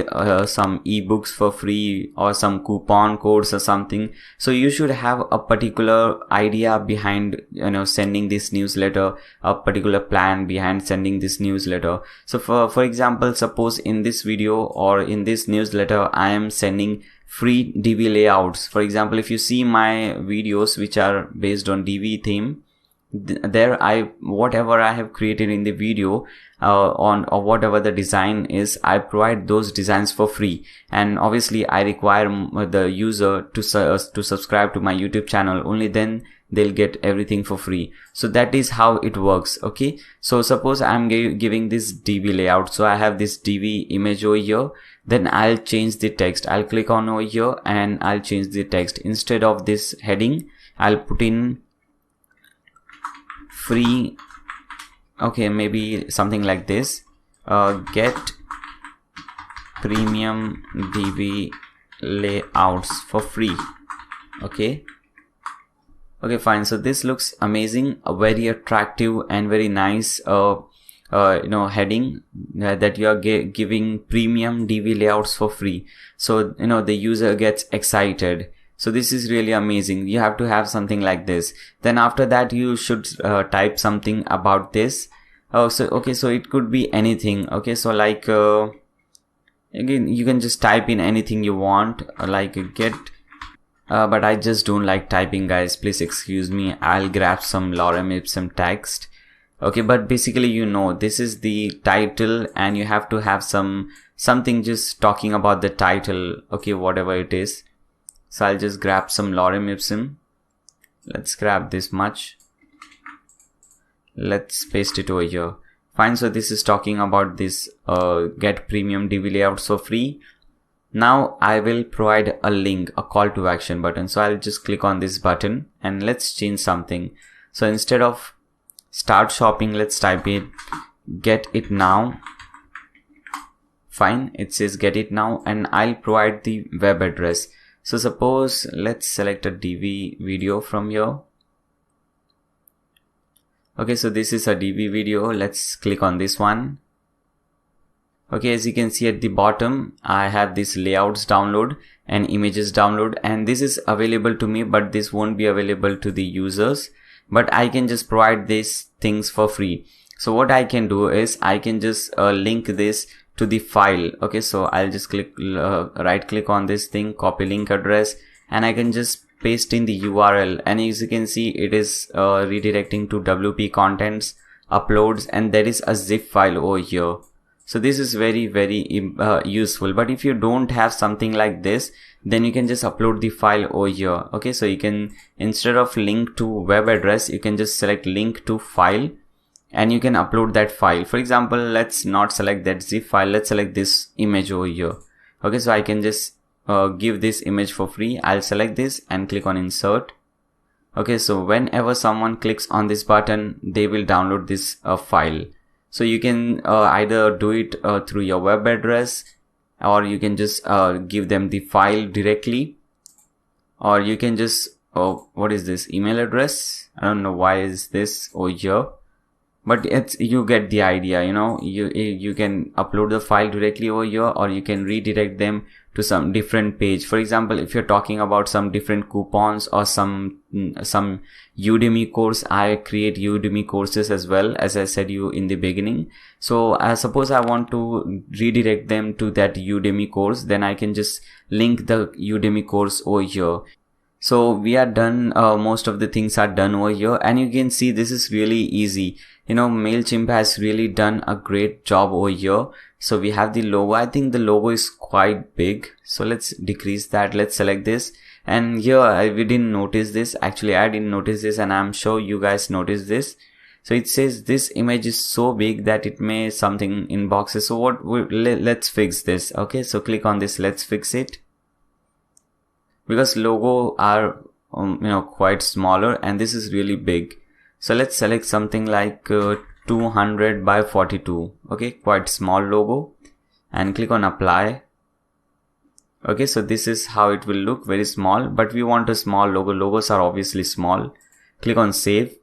some ebooks for free or some coupon codes or something. So you should have a particular idea behind, sending this newsletter, a particular plan behind sending this newsletter. So for example, suppose in this video or in this newsletter, I am sending free Divi layouts. For example, if you see my videos which are based on Divi theme, there whatever I have created in the video or whatever the design is, I provide those designs for free. And obviously I require the user to subscribe to my YouTube channel. Only then they'll get everything for free. So that is how it works. Okay, so suppose I'm giving this Divi layout. So I have this Divi image over here. Then I'll change the text. I'll click on over here and I'll change the text. Instead of this heading, I'll put in free. Okay, maybe something like this, get premium Divi layouts for free. Okay, fine. So this looks amazing, a very attractive and very nice heading that you are giving premium Divi layouts for free. So the user gets excited. So this is really amazing. You have to have something like this. Then after that, you should type something about this. So it could be anything. Okay, so like again, you can just type in anything you want, like get. But I just don't like typing, guys. Please excuse me. I'll grab some lorem ipsum text. Okay, but basically, this is the title, and you have to have something just talking about the title. Okay, whatever it is. So I'll just grab some lorem ipsum. Let's grab this much. Let's paste it over here. Fine. So this is talking about this get premium Divi layouts for free. Now I will provide a link, a call to action button. So I'll just click on this button and let's change something. So instead of start shopping, let's type it get it now. Fine. It says get it now, and I'll provide the web address. So suppose let's select a Divi video from here. Okay, so this is a Divi video. Let's click on this one. Okay, as you can see at the bottom, I have this layouts download and images download, and this is available to me, but this won't be available to the users. But I can just provide these things for free. So what I can do is I can just link this to the file. Okay, so I'll just right click on this thing, copy link address, and I can just paste in the URL, and as you can see, it is redirecting to WP contents, uploads, and there is a zip file over here. So this is very, very useful. But if you don't have something like this, then you can just upload the file over here. Okay, so you can, instead of link to web address, you can just select link to file, and you can upload that file. For example, let's not select that zip file, let's select this image over here. Okay, so I can just give this image for free. I'll select this and click on insert. Okay, so whenever someone clicks on this button, they will download this file. So you can either do it through your web address, or you can just give them the file directly, or you can just what is this email address? I don't know why is this over here, but you get the idea. You know, you can upload the file directly over here, or you can redirect them to some different page. For example, if you're talking about some different coupons or some Udemy course, I create Udemy courses as well, as I said you in the beginning. So suppose I want to redirect them to that Udemy course, then I can just link the Udemy course over here. So we are done, most of the things are done over here, and you can see this is really easy. You know, MailChimp has really done a great job over here. So we have the logo. I think the logo is quite big, so let's decrease that. Let's select this, and here we didn't notice this. Actually, I didn't notice this, and I'm sure you guys noticed this. So it says this image is so big that it may something in boxes. So let's fix this. Okay, so click on this, let's fix it, because logo are quite smaller and this is really big. So let's select something like 200 by 42. Okay, quite small logo, and click on apply. Okay, so this is how it will look, very small, but we want a small logo. Logos are obviously small. Click on save.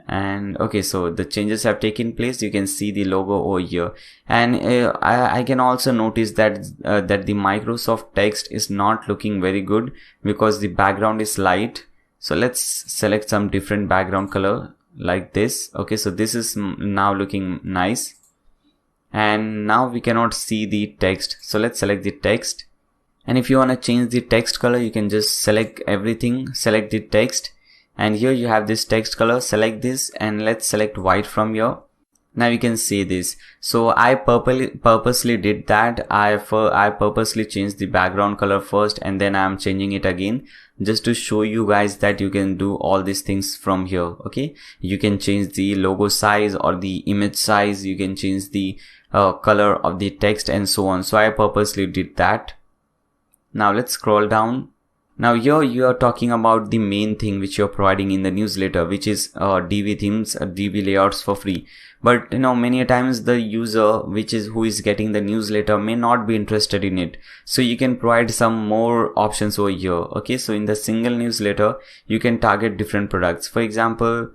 And okay, so the changes have taken place. You can see the logo over here, and I can also notice that that the Microsoft text is not looking very good because the background is light. So let's select some different background color like this. Okay, so this is now looking nice, and now we cannot see the text. So let's select the text, and if you want to change the text color, you can just select everything, select the text. And here you have this text color, select this, and let's select white from here. Now you can see this. So I purposely did that. I purposely changed the background color first, and then I'm changing it again, just to show you guys that you can do all these things from here. Okay, you can change the logo size or the image size, you can change the color of the text and so on. So I purposely did that. Now let's scroll down. Now here you are talking about the main thing which you're providing in the newsletter, which is DV themes, DV layouts for free. But many a times the user who is getting the newsletter may not be interested in it. So you can provide some more options over here. Okay, so in the single newsletter, you can target different products. For example,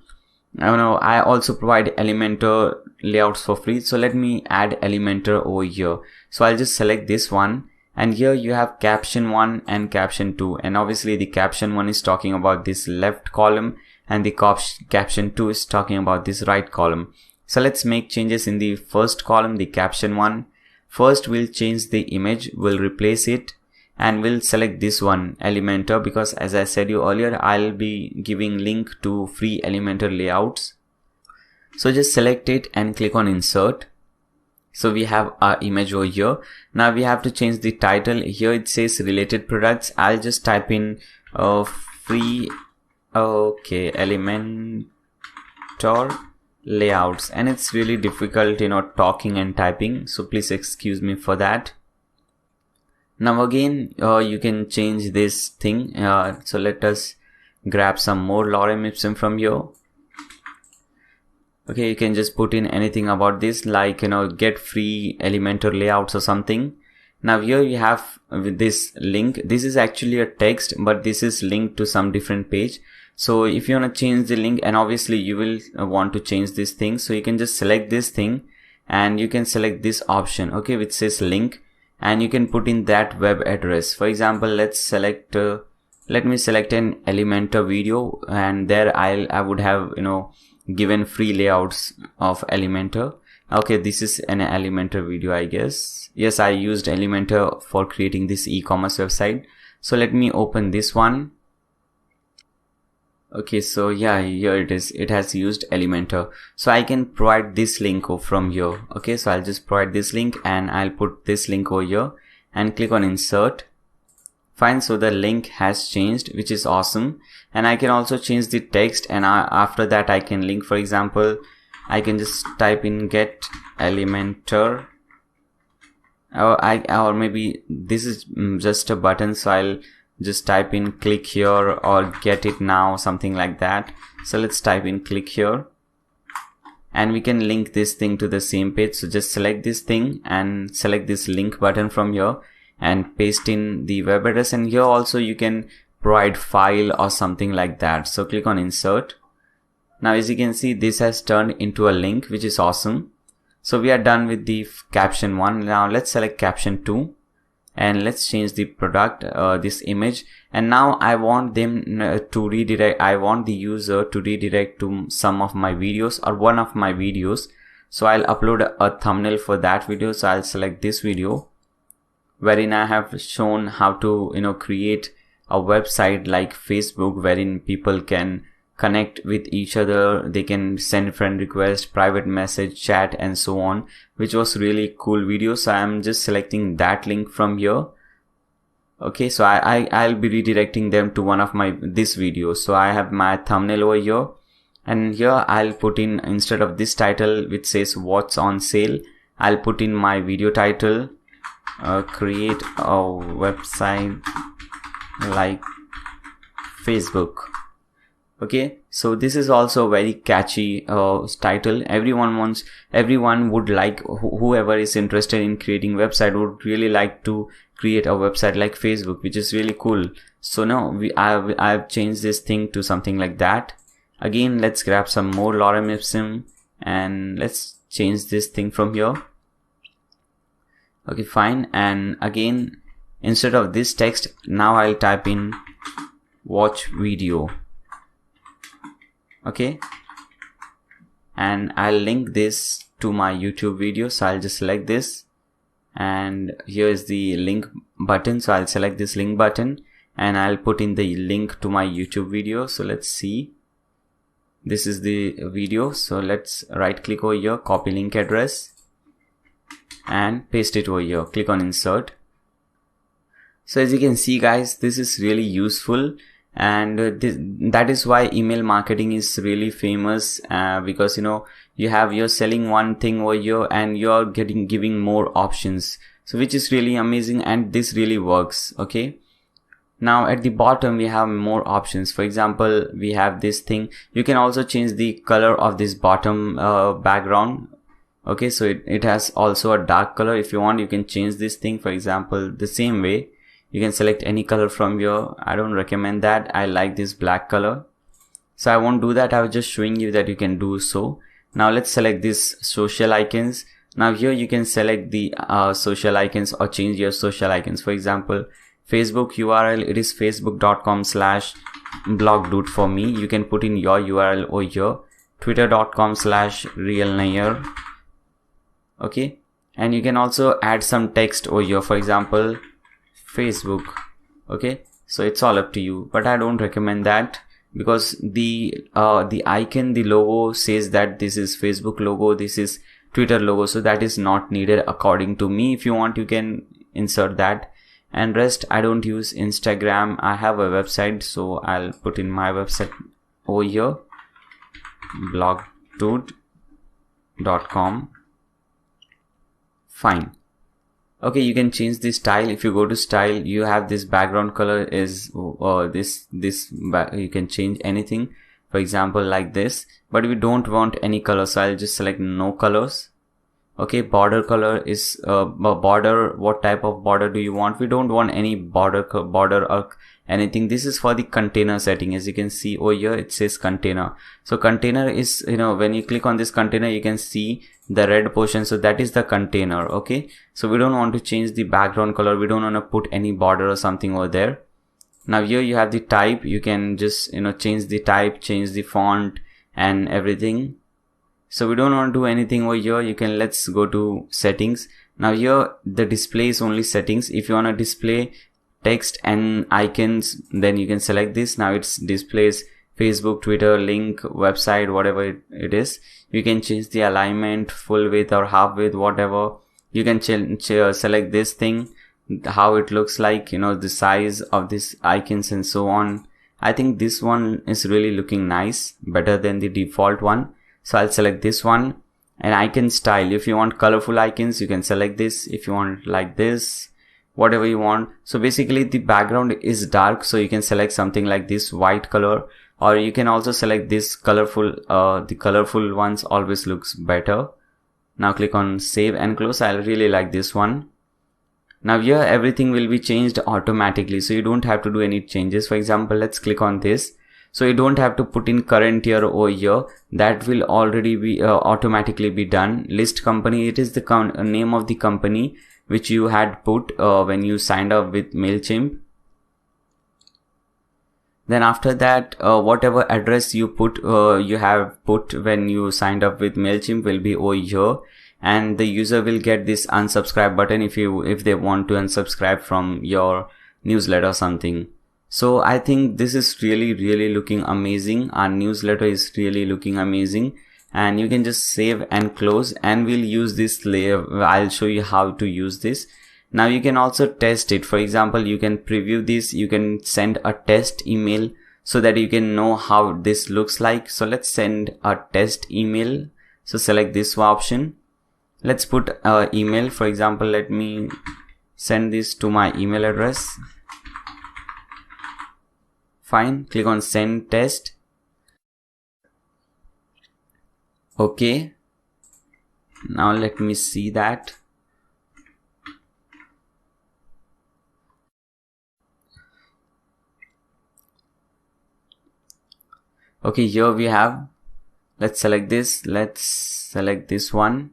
I also provide Elementor layouts for free. So let me add Elementor over here. So I'll just select this one. And here you have caption 1 and caption 2, and obviously the caption 1 is talking about this left column, and the caption 2 is talking about this right column. So let's make changes in the first column, the caption 1. First we'll change the image, we'll replace it, and we'll select this one, Elementor, because as I said you earlier, I'll be giving link to free Elementor layouts. So just select it and click on insert. So we have our image over here. Now we have to change the title. Here it says related products. I'll just type in free Elementor layouts, and it's really difficult talking and typing, so please excuse me for that. Now again you can change this thing. So let us grab some more lorem ipsum from here. Okay, you can just put in anything about this, like get free Elementor layouts or something. Now here you have this link. This is actually a text, but this is linked to some different page. So if you want to change the link, and obviously you will want to change this thing, so you can just select this thing and you can select this option, okay, which says link, and you can put in that web address. For example, let's select let me select an Elementor video, and there I would have given free layouts of Elementor. Okay, this is an Elementor video, I guess. Yes, I used Elementor for creating this e-commerce website. So let me open this one. Okay, so yeah, here it is. It has used Elementor. So I can provide this link from here. Okay, so I'll just provide this link, and I'll put this link over here and click on insert. Fine, so the link has changed, which is awesome. And I can also change the text, and after that I can link. For example, I can just type in get Elementor, or maybe this is just a button, so I'll just type in click here or get it now, something like that. So let's type in click here, and we can link this thing to the same page. So just select this thing and select this link button from here and paste in the web address, and here also you can provide file or something like that. So click on insert. Now as you can see, this has turned into a link, which is awesome. So we are done with the caption 1. Now let's select caption 2 and let's change the product, this image, and now I want them to redirect. I want the user to redirect to some of my videos or one of my videos. So I'll upload a thumbnail for that video. So I'll select this video wherein I have shown how to create a website like Facebook, wherein people can connect with each other, they can send friend request, private message, chat, and so on, which was really cool video. So I'm just selecting that link from here. Okay, so I'll be redirecting them to one of this video. So I have my thumbnail over here, and here I'll put in, instead of this title which says what's on sale, I'll put in my video title, create a website like Facebook. Okay, so this is also a very catchy title. Everyone would like, whoever is interested in creating website would really like to create a website like Facebook, which is really cool. So now I've changed this thing to something like that. Again, let's grab some more lorem ipsum and let's change this thing from here. Okay, fine. And again, instead of this text, now I'll type in watch video. Okay, and I'll link this to my YouTube video. So I'll just select this, and here is the link button. So I'll select this link button and I'll put in the link to my YouTube video. So let's see, this is the video. So let's right click over here, copy link address and paste it over here. Click on insert. So as you can see guys, this is really useful, and that is why email marketing is really famous, because you're selling one thing over here and you're giving more options, so which is really amazing, and this really works. Okay, now at the bottom we have more options. For example, we have this thing. You can also change the color of this bottom background. Okay, so it has also a dark color. If you want, you can change this thing. For example, the same way you can select any color from here. I don't recommend that. I like this black color, so I won't do that. I was just showing you that you can do so. Now let's select this social icons. Now here you can select the social icons or change your social icons. For example, Facebook URL, it is facebook.com/blogdude for me. You can put in your URL over here, twitter.com/realnair. Okay, and you can also add some text over here. For example, Facebook. Okay, so it's all up to you, but I don't recommend that, because the icon, the logo says that this is Facebook logo, this is Twitter logo, so that is not needed according to me. If you want, you can insert that, and rest, I don't use Instagram. I have a website, so I'll put in my website over here, blogdude.com. Fine. Okay, you can change the style. If you go to style, you have this background color is you can change anything. For example, like this, but we don't want any color, so I'll just select no colors. Okay, border color is border. What type of border do you want? We don't want any border or anything. This is for the container setting. As you can see over here, it says container. So container is, when you click on this container, you can see the red portion, so that is the container. Okay, so we don't want to change the background color. We don't want to put any border or something over there. Now here you have the type. You can just change the type, change the font and everything. So we don't want to do anything over here. Let's go to settings. Now here the display is only settings. If you want to display text and icons, then you can select this. Now it displays Facebook, Twitter, link, website, whatever it is. You can change the alignment, full width or half width, whatever. You can select this thing. how it looks like, you know, the size of this icons and so on. I think this one is really looking nice, better than the default one. So I'll select this one. And icon style, if you want colorful icons, you can select this. If you want like this, whatever you want. So basically the background is dark, so you can select something like this white color, or you can also select this colorful. The colorful ones always looks better. Now click on save and close. I really like this one. Now here everything will be changed automatically, so you don't have to do any changes. For example, let's click on this. So you don't have to put in current year over here. That will already be automatically be done. List company, it is the name of the company which you had put when you signed up with MailChimp. Then after that, whatever address you have put when you signed up with MailChimp will be over here, and the user will get this unsubscribe button if they want to unsubscribe from your newsletter or something. So I think this is really looking amazing. Our newsletter is really looking amazing, and you can just save and close, and we'll use this layer. I'll show you how to use this. Now you can also test it. For example, you can preview this. You can send a test email so that you can know how this looks like. So let's send a test email. So select this option. Let's put an email. For example, let me send this to my email address. Fine. Click on send test. Okay. Now let me see that. Okay, here we have, let's select this. Let's select this one.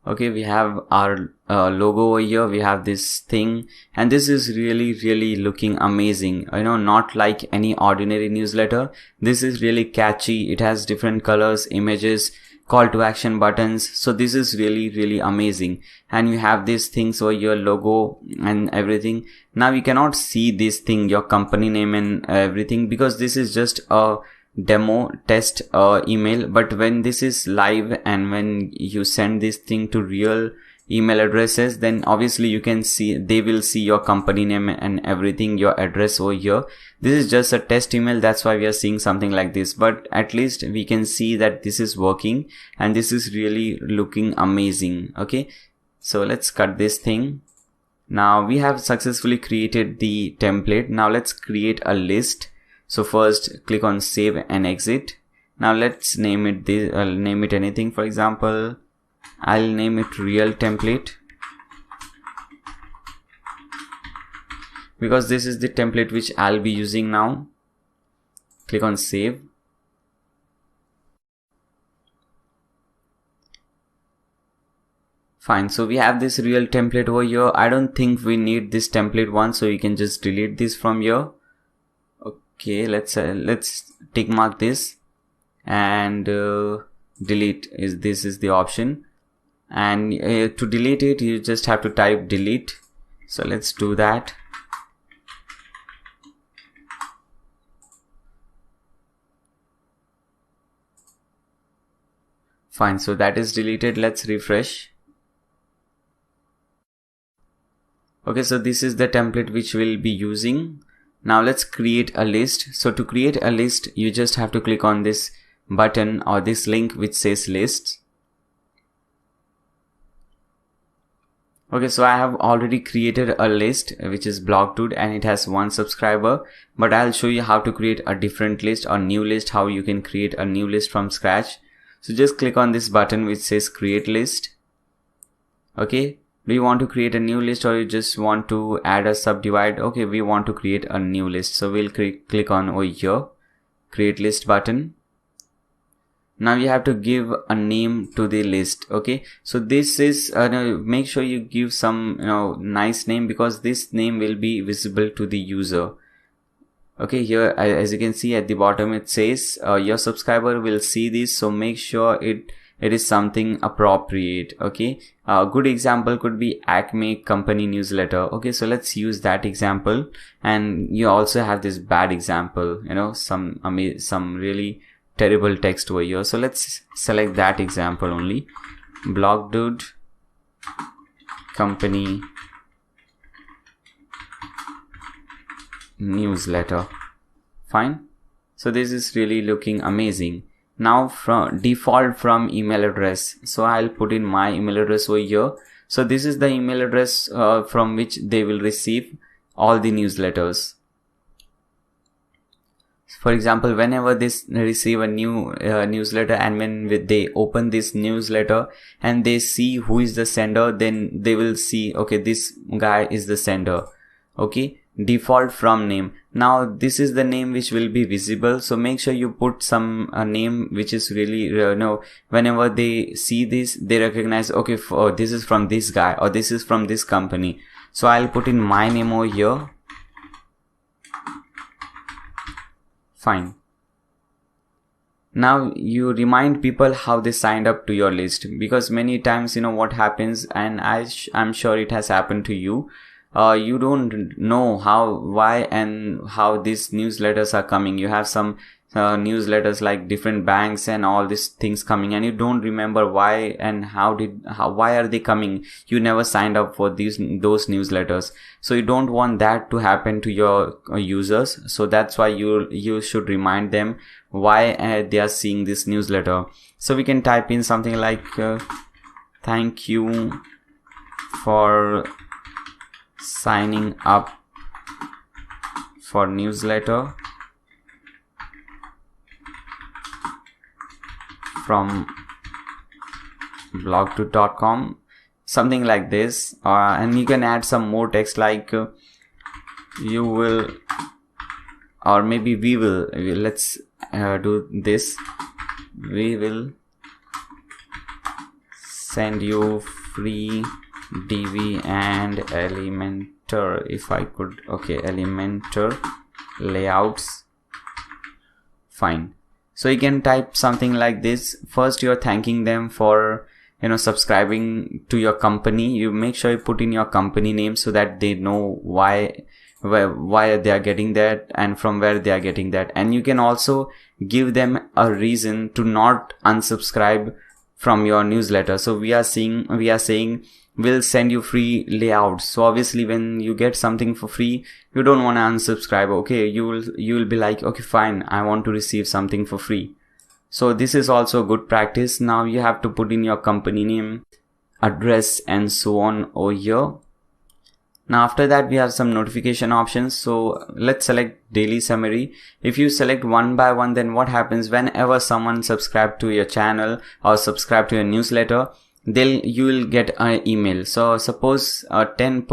Okay, we have our logo over here. We have this thing, and this is really looking amazing. You know, not like any ordinary newsletter. This is really catchy. It has different colors, images, call to action buttons. So this is really amazing. And you have these things over your logo and everything. Now you cannot see this thing, your company name and everything, because this is just a demo test email. But when this is live and when you send this thing to real email addresses, then obviously you can see, they will see your company name and everything, your address over here. This is just a test email, that's why we are seeing something like this, but at least we can see that this is working and this is really looking amazing. Okay, so let's cut this thing. Now we have successfully created the template. Now let's create a list. So first click on save and exit. Now let's name it this. I'll name it anything. For example, I'll name it real template, because this is the template which I'll be using now. Click on save. Fine, so we have this real template over here. I don't think we need this template one, so you can just delete this from here. Okay, let's tick mark this and delete. This is the option, and to delete it you just have to type delete. So let's do that. Fine, so that is deleted. Let's refresh. Okay, so this is the template which we'll be using. Now let's create a list. So to create a list, you just have to click on this button or this link which says lists. Okay, so I have already created a list which is Blogdude and it has 1 subscriber, but I'll show you how to create a different list or new list, how you can create a new list from scratch. So just click on this button which says create list. Okay, do you want to create a new list or you just want to add a subdivide? Okay, we want to create a new list, so we'll click on over here, create list button. Now you have to give a name to the list. Okay, so this is make sure you give some nice name, because this name will be visible to the user. Okay, here as you can see at the bottom it says your subscriber will see this, so make sure it is something appropriate. Okay, a good example could be Acme company newsletter. Okay, so let's use that example. And you also have this bad example, some really terrible text over here. So let's select that example only. Blogdude company newsletter. Fine. So this is really looking amazing. Now from default from email address, so I'll put in my email address over here. So this is the email address from which they will receive all the newsletters. For example, whenever they receive a new newsletter, and when they open this newsletter and they see who is the sender, then they will see, okay, this guy is the sender. Okay, default from name. Now this is the name which will be visible, so make sure you put some name which is really whenever they see this, they recognize, okay, this is from this guy or this is from this company. So I'll put in my name over here. Fine. Now you remind people how they signed up to your list, because many times what happens, and I'm sure it has happened to you. You don't know why and how these newsletters are coming. You have some newsletters like different banks and all these things coming, and you don't remember why and why are they coming. You never signed up for those newsletters, so you don't want that to happen to your users. So that's why you should remind them why they are seeing this newsletter. So we can type in something like thank you for signing up for newsletter from blogto.com, something like this, and you can add some more text like you will, or maybe we will, let's do this, we will send you free DV and Elementor, if I could, okay, Elementor layouts. Fine. So you can type something like this. First you're thanking them for subscribing to your company. You make sure you put in your company name so that they know why they are getting that and from where they are getting that. And you can also give them a reason to not unsubscribe from your newsletter. So we are saying we'll send you free layouts. So obviously when you get something for free, you don't want to unsubscribe. Okay, you will be like, okay, fine, I want to receive something for free. So this is also good practice. Now you have to put in your company name, address, and so on over here. Now after that we have some notification options. So let's select daily summary. If you select one by one, then what happens whenever someone subscribe to your channel or subscribe to your newsletter, you will get an email. So suppose 10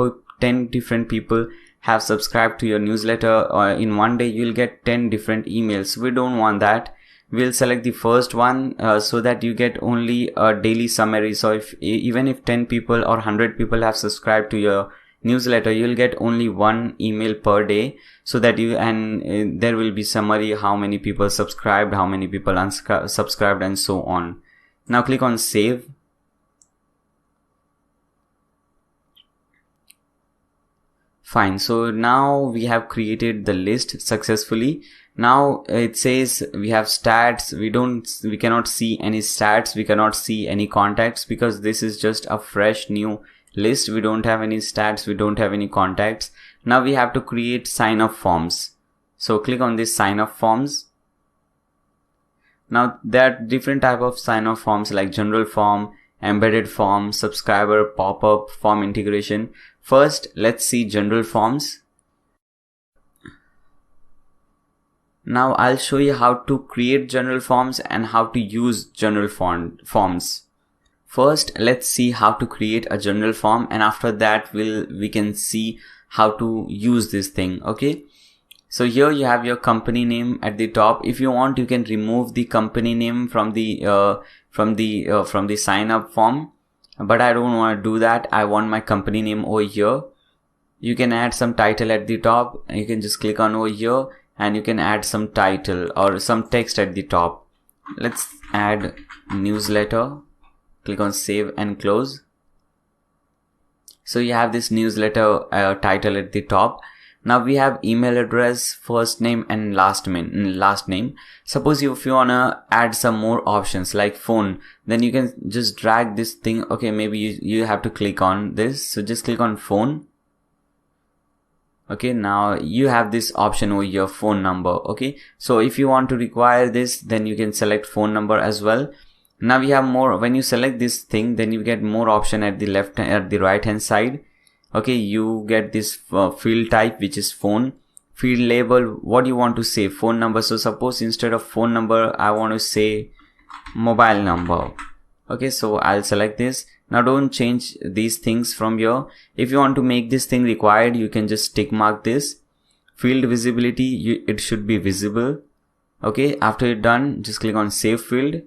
different people have subscribed to your newsletter, or in one day you'll get 10 different emails. We don't want that. We'll select the first one so that you get only a daily summary. So even if 10 people or 100 people have subscribed to your newsletter, you'll get only one email per day, so that there will be summary, how many people subscribed, how many people unsubscribed, and so on. Now click on save. Fine. So now we have created the list successfully. Now it says we have stats. We cannot see any stats. We cannot see any contacts, because this is just a fresh new list. We don't have any stats. We don't have any contacts. Now we have to create sign up forms. So click on this sign up forms. Now there are different type of sign up forms like general form, embedded form, subscriber, pop-up, form integration. First, let's see general forms. Now I'll show you how to create general forms and how to use general forms. First, let's see how to create a general form, and after that we can see how to use this thing. Okay. So here you have your company name at the top. If you want, you can remove the company name from the sign up form, but I don't want to do that. I want my company name over here. You can add some title at the top. You can just click on over here and you can add some title or some text at the top. Let's add newsletter. Click on save and close. So you have this newsletter title at the top. Now we have email address, first name and last name. Suppose if you wanna add some more options like phone, then you can just drag this thing. Okay, maybe you have to click on this. So just click on phone. Okay, now you have this option over your phone number. Okay, so if you want to require this, then you can select phone number as well. Now we have more. When you select this thing, then you get more option at the right hand side. Okay, you get this field type, which is phone. Field label, what you want to say, phone number. So suppose instead of phone number, I want to say mobile number. Okay, so I'll select this. Now don't change these things from here. If you want to make this thing required, you can just tick mark this. Field visibility, it should be visible. Okay, after you're done, just click on save field.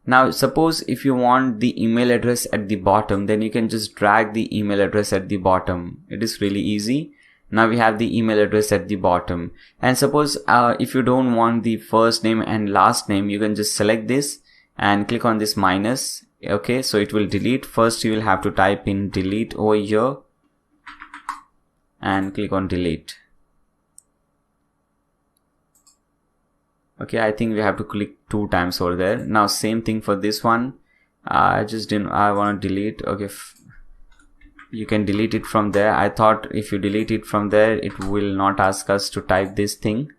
Now suppose if you want the email address at the bottom, then you can just drag the email address at the bottom. It is really easy. Now we have the email address at the bottom. And suppose if you don't want the first name and last name, you can just select this and click on this minus. Okay, so it will delete. First you will have to type in delete over here and click on delete. Okay, I think we have to click 2 times over there. Now same thing for this one. I want to delete. Okay, you can delete it from there. I thought if you delete it from there, it will not ask us to type this thing,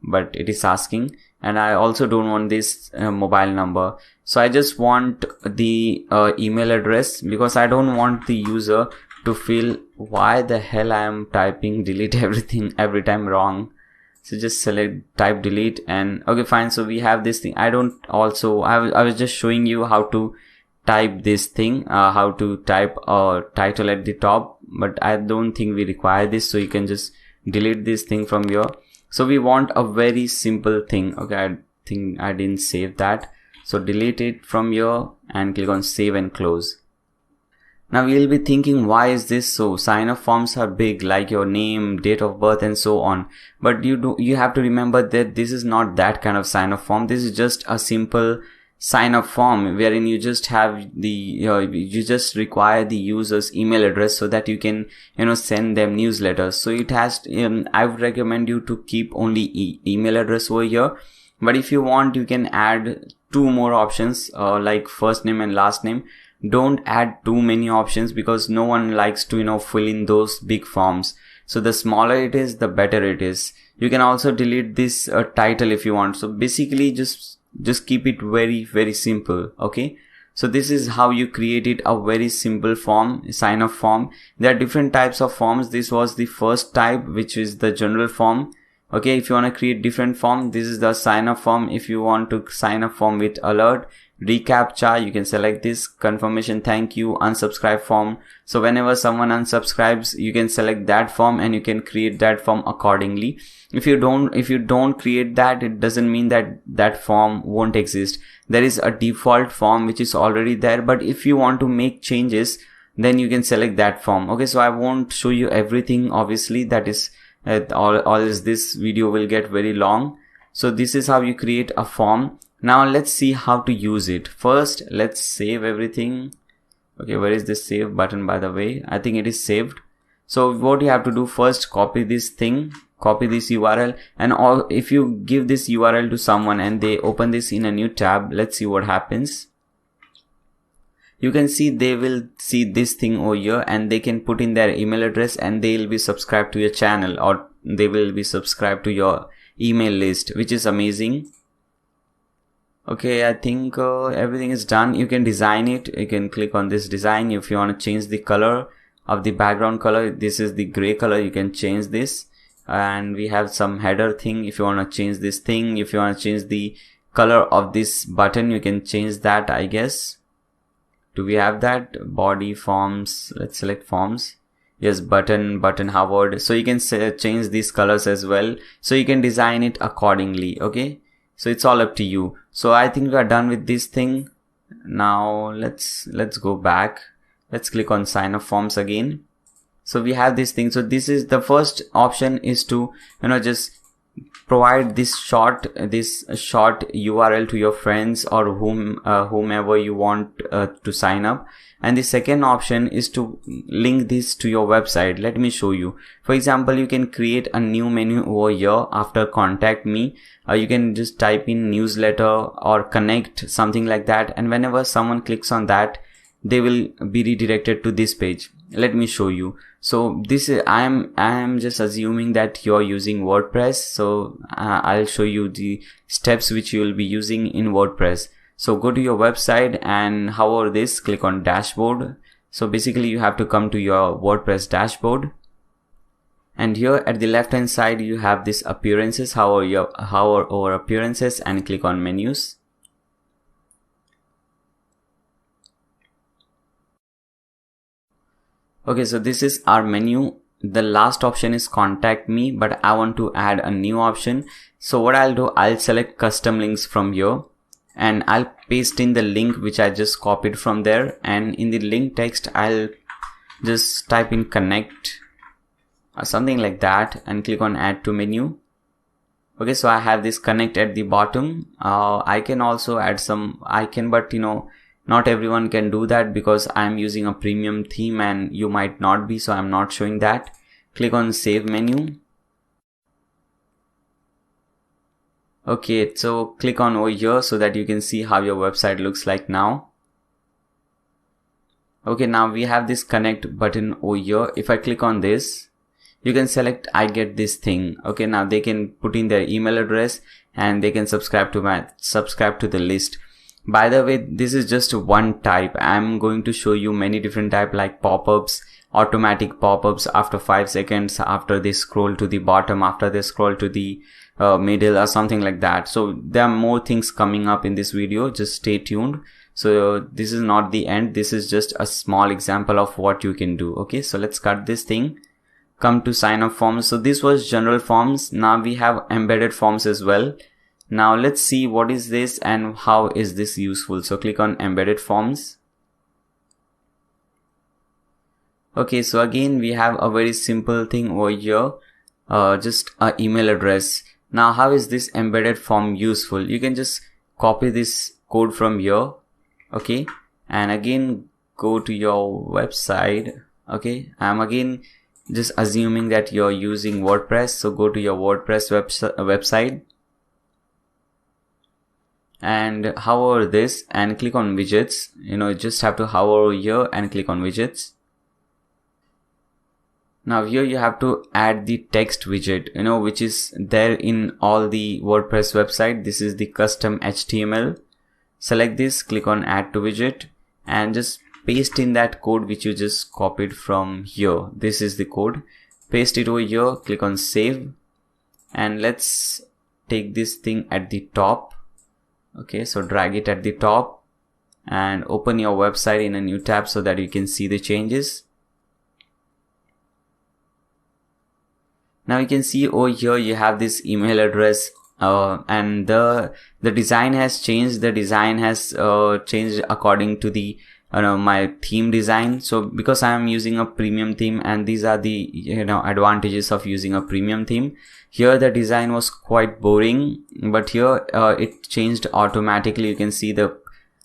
but it is asking. And I also don't want this mobile number. So I just want the email address, because I don't want the user to feel why the hell I am typing delete everything every time wrong. So just type delete and okay, fine. So we have this thing. I was just showing you how to type this thing, how to type a title at the top, but I don't think we require this. So you can just delete this thing from here. So we want a very simple thing. Okay, I think I didn't save that. So delete it from here and click on save and close. Now you'll be thinking, why is this so? Sign up forms are big, like your name, date of birth and so on. But you have to remember that this is not that kind of sign up form. This is just a simple sign up form wherein you just have you just require the user's email address so that you can send them newsletters. So it has I would recommend you to keep only email address over here. But if you want, you can add 2 more options like first name and last name. Don't add too many options, because no one likes to fill in those big forms. So the smaller it is, the better it is. You can also delete this title if you want. So basically just keep it very, very simple. Okay, so this is how you created a very simple form, sign up form. There are different types of forms. This was the first type, which is the general form. Okay, if you want to create different form, this is the sign up form. If you want to sign up form with alert, reCAPTCHA, you can select this, confirmation, thank you, unsubscribe form. So whenever someone unsubscribes, you can select that form and you can create that form accordingly. If you don't create that, it doesn't mean that that form won't exist. There is a default form which is already there, but if you want to make changes, then you can select that form. Okay, so I won't show you everything, obviously. That is this video will get very long. So this is how you create a form. Now let's see how to use it. First, let's save everything. Okay, where is this save button, by the way? I think it is saved. So what you have to do first, copy this thing, copy this URL, and if you give this URL to someone and they open this in a new tab, let's see what happens. You can see they will see this thing over here and they can put in their email address and they'll be subscribed to your channel, or they will be subscribed to your email list, which is amazing. Okay, I think everything is done. You can design it. You can click on this design. If you want to change the color of the background color, this is the gray color, you can change this. And we have some header thing. If you want to change this thing, if you want to change the color of this button, you can change that, I guess. Do we have that? Body, forms, let's select forms. Yes, button, hovered. So you can change these colors as well. So you can design it accordingly. Okay, so it's all up to you. So I think we are done with this thing. Now let's go back. Let's click on sign up forms again. So we have this thing. So this is the first option, is to just provide this short URL to your friends or whomever you want to sign up. And the second option is to link this to your website. Let me show you. For example, you can create a new menu over here after contact me. You can just type in newsletter or connect, something like that, and whenever someone clicks on that, they will be redirected to this page. Let me show you. So this is, I am just assuming that you're using WordPress, so I'll show you the steps which you will be using in WordPress. So go to your website and hover this, click on dashboard. So basically you have to come to your WordPress dashboard, and here at the left hand side you have this appearances. Hover over appearances and click on menus. Okay, so this is our menu. The last option is contact me, but I want to add a new option. So what I'll do, I'll select custom links from here and I'll paste in the link which I just copied from there, and in the link text I'll just type in connect or something like that and click on add to menu. Okay, so I have this connect at the bottom. I can also add some but not everyone can do that because I'm using a premium theme and you might not be, so I'm not showing that. Click on save menu. Okay, so click on over here so that you can see how your website looks like now. Okay, now we have this connect button over here. If I click on this, you can select I get this thing. Okay, now they can put in their email address and they can subscribe to the list. By the way, this is just one type. I'm going to show you many different types like pop-ups, automatic pop-ups after 5 seconds, after they scroll to the bottom, after they scroll to the middle or something like that. So there are more things coming up in this video. Just stay tuned. So this is not the end. This is just a small example of what you can do. Okay, so let's cut this thing. Come to sign up forms. So this was general forms. Now we have embedded forms as well. Now let's see what is this and how is this useful. So click on embedded forms. Okay, so again we have a very simple thing over here, just an email address. Now how is this embedded form useful? You can just copy this code from here, okay, and again go to your website. Okay, I'm again just assuming that you're using WordPress, so go to your WordPress website and hover this and click on widgets. You just have to hover here and click on widgets. Now here you have to add the text widget, which is there in all the WordPress website. This is the custom HTML. Select this, click on add to widget and just paste in that code which you just copied from here. This is the code. Paste it over here, click on save, and let's take this thing at the top. Okay, so drag it at the top and open your website in a new tab so that you can see the changes. Now you can see over here you have this email address and the design has changed. The design has changed according to the my theme design. So because I am using a premium theme, and these are the advantages of using a premium theme. Here the design was quite boring, but here it changed automatically. You can see the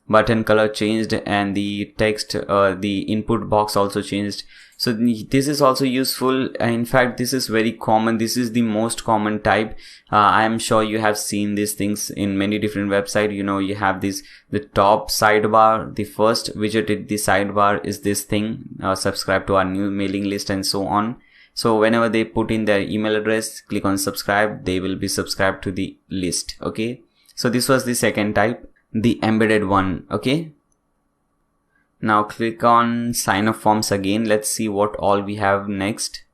button color changed and the text, the input box also changed. So this is also useful. In fact, this is very common. This is the most common type. I am sure you have seen these things in many different websites. You have this, the top sidebar, the first widget in the sidebar is this thing, subscribe to our new mailing list and so on. So whenever they put in their email address, click on subscribe, they will be subscribed to the list. Okay. So this was the second type, the embedded one. Okay. Now click on sign up forms again. Let's see what all we have next.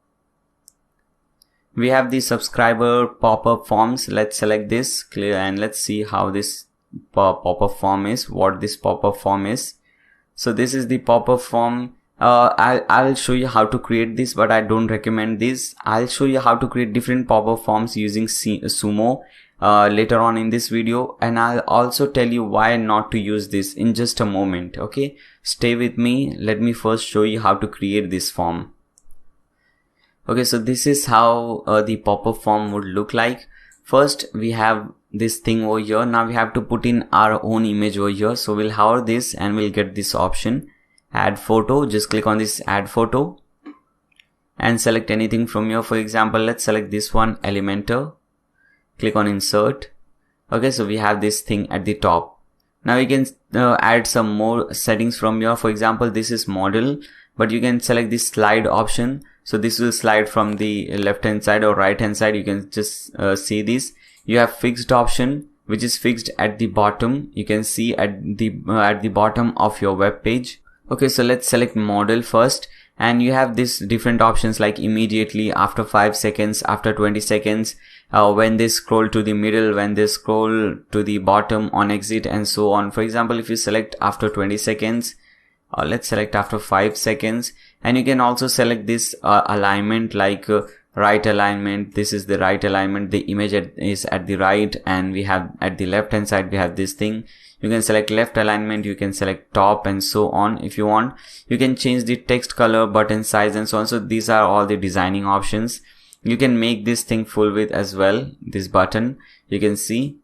We have the subscriber pop-up forms. Let's select this, clear, and let's see how this pop-up form is, what this pop-up form is. So this is the pop-up form. I'll show you how to create this, but I don't recommend this. I'll show you how to create different pop-up forms using Sumo later on in this video, and I'll also tell you why not to use this in just a moment. Okay, stay with me. Let me first show you how to create this form. Okay, so this is how the pop-up form would look like. First we have this thing over here. Now we have to put in our own image over here. So we'll hover this and we'll get this option, add photo. Just click on this add photo and select anything from here. For example, let's select this one, Elementor. Click on insert. Okay, so we have this thing at the top. Now you can add some more settings from here. For example, this is model, but you can select this slide option. So this will slide from the left hand side or right hand side. You can just see this. You have fixed option, which is fixed at the bottom. You can see at the bottom of your web page. Okay, so let's select model first, and you have this different options like immediately, after 5 seconds, after 20 seconds, when they scroll to the middle, when they scroll to the bottom, on exit, and so on. For example, if you select after 20 seconds, let's select after 5 seconds, and you can also select this alignment like right alignment. This is the right alignment. The image is at the right, and we have at the left hand side we have this thing. You can select left alignment, you can select top, and so on. If you want, you can change the text color, button size, and so on. So these are all the designing options. You can make this thing full width as well, this button, you can see.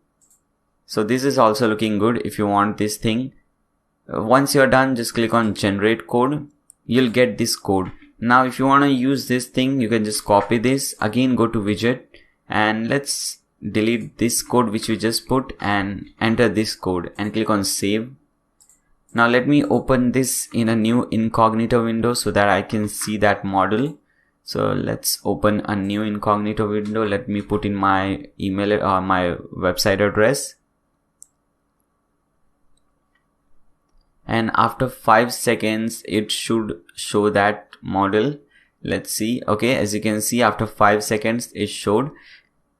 So this is also looking good if you want this thing. Once you're done, just click on generate code. You'll get this code. Now if you want to use this thing, you can just copy this. Again, go to widget, and let's delete this code which we just put and enter this code and click on save. Now let me open this in a new incognito window so that I can see that model. So let's open a new incognito window. Let me put in my email or my website address. And after 5 seconds, it should show that model. Let's see. Okay, as you can see, after 5 seconds, it showed.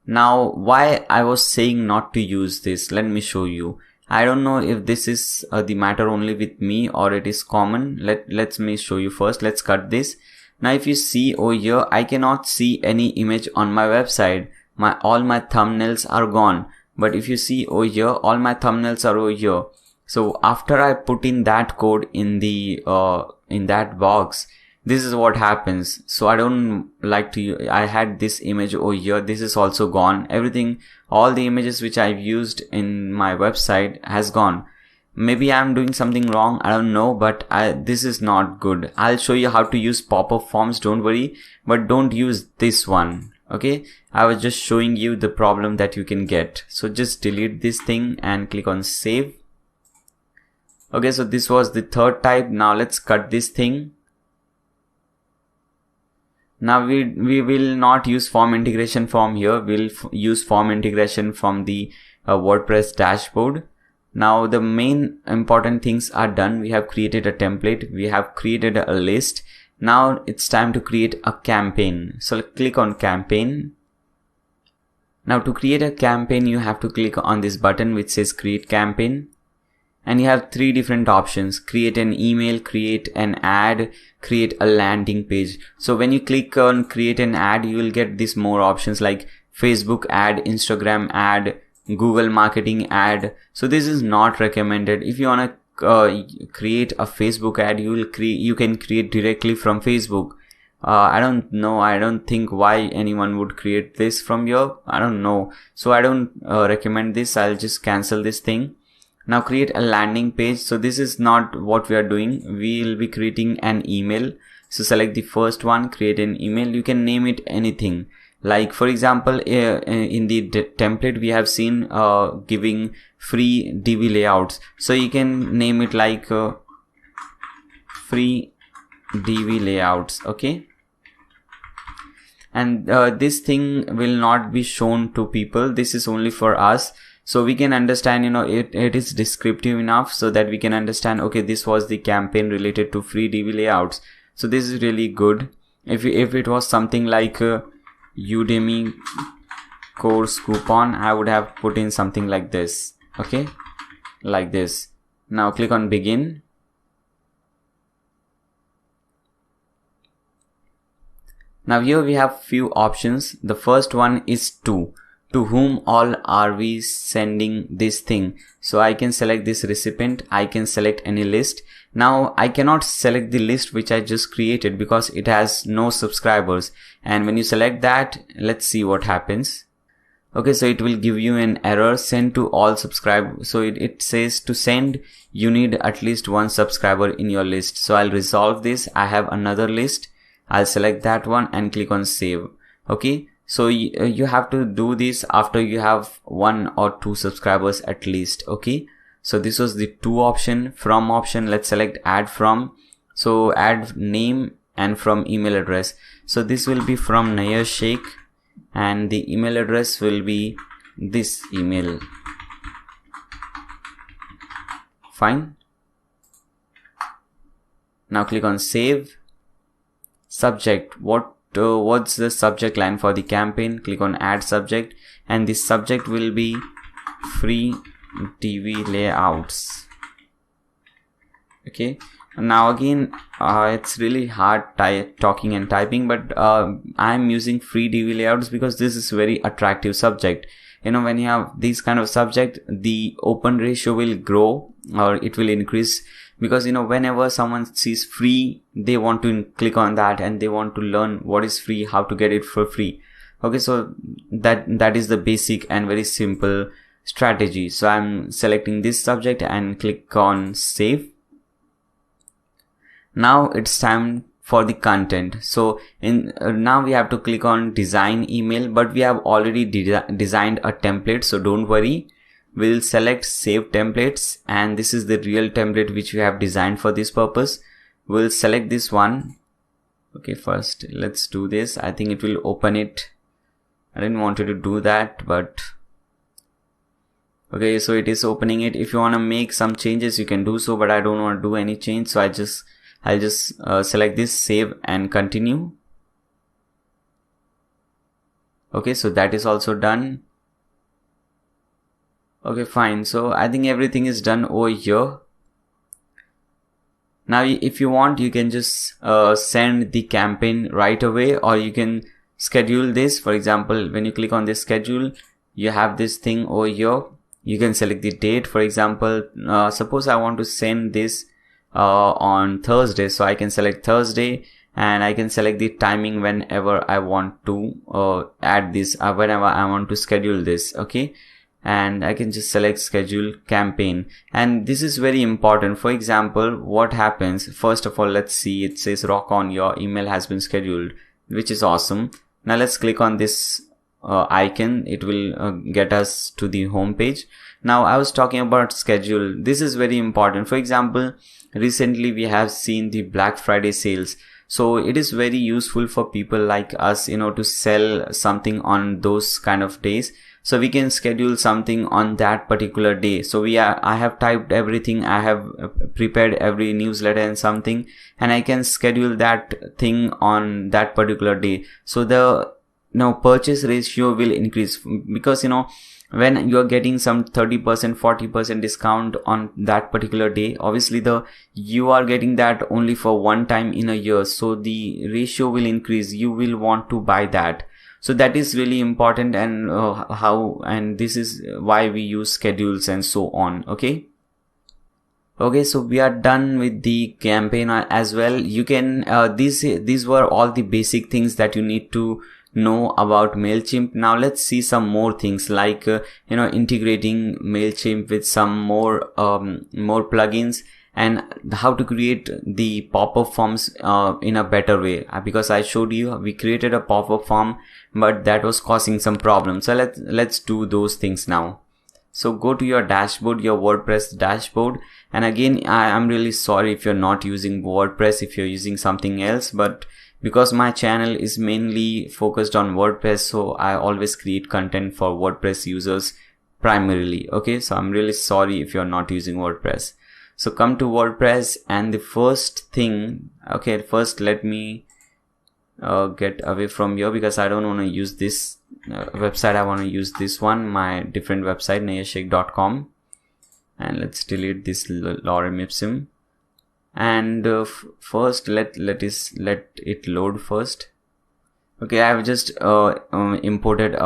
Now, why I was saying not to use this, let me show you. I don't know if this is the matter only with me or it is common. Let me show you first. Let's cut this. Now, if you see over here, I cannot see any image on my website. All my thumbnails are gone. But if you see over here, all my thumbnails are over here. So after I put in that code in the in that box, this is what happens. So I don't like to, I had this image over here. This is also gone. Everything, all the images which I've used in my website has gone. Maybe I'm doing something wrong. I don't know, but this is not good. I'll show you how to use pop-up forms. Don't worry, but don't use this one. Okay. I was just showing you the problem that you can get. So just delete this thing and click on save. Okay. So this was the third type. Now let's cut this thing. Now we will not use form integration from here. We'll use form integration from the WordPress dashboard. Now the main important things are done. We have created a template. We have created a list. Now it's time to create a campaign. So click on campaign. Now to create a campaign, you have to click on this button which says create campaign. And you have 3 different options: create an email, create an ad, create a landing page. So when you click on create an ad, you will get these more options like Facebook ad, Instagram ad, Google marketing ad. So this is not recommended. If you want to create a Facebook ad, you can create directly from Facebook. I don't know. I don't think why anyone would create this from here. I don't know. So I don't recommend this. I'll just cancel this thing. Now create a landing page. So this is not what we are doing. We will be creating an email. So select the first one, create an email. You can name it anything. Like for example, in the template we have seen giving free DV layouts. So you can name it like free DV layouts. Okay. And this thing will not be shown to people. This is only for us. So we can understand, it is descriptive enough so that we can understand, okay, this was the campaign related to free DV layouts. So this is really good. If it was something like Udemy course coupon, I would have put in something like this. Okay, like this. Now click on begin. Now here we have few options. The first one is to whom all are we sending this thing. So I can select this recipient. I can select any list. Now I cannot select the list which I just created because it has no subscribers. And when you select that, let's see what happens. Okay, so it will give you an error, send to all subscribe. So it says to send, you need at least one subscriber in your list. So I'll resolve this. I have another list. I'll select that one and click on save. Okay, so you have to do this after you have 1 or 2 subscribers at least. Okay, so this was the 2 option. From option, let's select add from. So add name and from email address. So this will be from Laziest, and the email address will be this email. Fine. Now click on save. Subject, what's the subject line for the campaign? Click on add subject, and this subject will be free TV layouts. Okay, now again it's really hard talking and typing, but I'm using free TV layouts because this is very attractive subject. You know, when you have this kind of subject, the open ratio will grow, or it will increase, because you know, whenever someone sees free, they want to click on that and they want to learn what is free, how to get it for free. Okay, so that is the basic and very simple strategy. So I'm selecting this subject and click on save. Now it's time for the content. So now we have to click on design email, but we have already designed a template, so don't worry. We'll select save templates, and this is the real template which we have designed for this purpose. We'll select this one. Okay, first let's do this. I think it will open it. I didn't want it to do that, but okay, so it is opening it. If you want to make some changes, you can do so, but I don't want to do any change, so I'll just select this, save and continue. Okay, so that is also done. Okay, fine. So I think everything is done over here. Now if you want, you can just send the campaign right away, or you can schedule this. For example, when you click on this schedule, you have this thing over here. You can select the date. For example, suppose I want to send this on Thursday, so I can select Thursday, and I can select the timing whenever I want to add this, whenever I want to schedule this. Okay, and I can just select schedule campaign, and this is very important. For example, what happens, first of all, let's see, it says rock on, your email has been scheduled, which is awesome. Now let's click on this icon. It will get us to the home page. Now I was talking about schedule. This is very important. For example, recently we have seen the Black Friday sales, so it is very useful for people like us, you know, to sell something on those kind of days. So we can schedule something on that particular day. So I have typed everything, I have prepared every newsletter and something, and I can schedule that thing on that particular day. So the purchase ratio will increase, because you know, when you're getting some 30%, 40% discount on that particular day, obviously you are getting that only for one time in a year. So the ratio will increase. You will want to buy that. So that is really important, and this is why we use schedules and so on. Okay. Okay, so we are done with the campaign as well. You can, these were all the basic things that you need to know about MailChimp. Now let's see some more things, like integrating MailChimp with some more plugins, and how to create the pop-up forms in a better way, because I showed you we created a pop-up form, but that was causing some problems. So let's do those things now. So go to your dashboard, your WordPress dashboard, and again, I'm really sorry if you're not using WordPress, if you're using something else, but because my channel is mainly focused on WordPress, so I always create content for WordPress users primarily. Okay, so I'm really sorry if you're not using WordPress. So come to WordPress, and the first thing, okay, first let me get away from here, because I don't want to use this website. I want to use this one, my different website, laziest.com, and let's delete this lorem ipsum. And first let it load first. Okay, I have just imported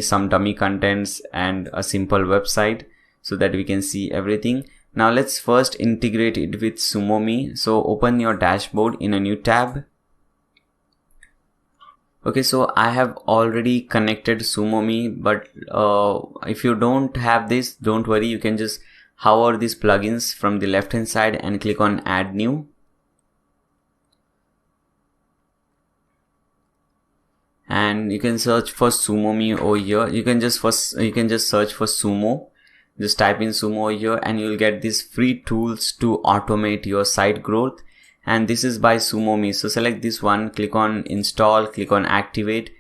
some dummy contents and a simple website so that we can see everything. Now let's first integrate it with Sumomi. So open your dashboard in a new tab. Okay, so I have already connected SumoMe, but if you don't have this, don't worry, you can just hover these plugins from the left hand side and click on add new. And you can search for SumoMe over here. You can just search for Sumo. Just type in Sumo over here and you'll get these free tools to automate your site growth. And this is by SumoMe. So select this one, click on install, click on activate,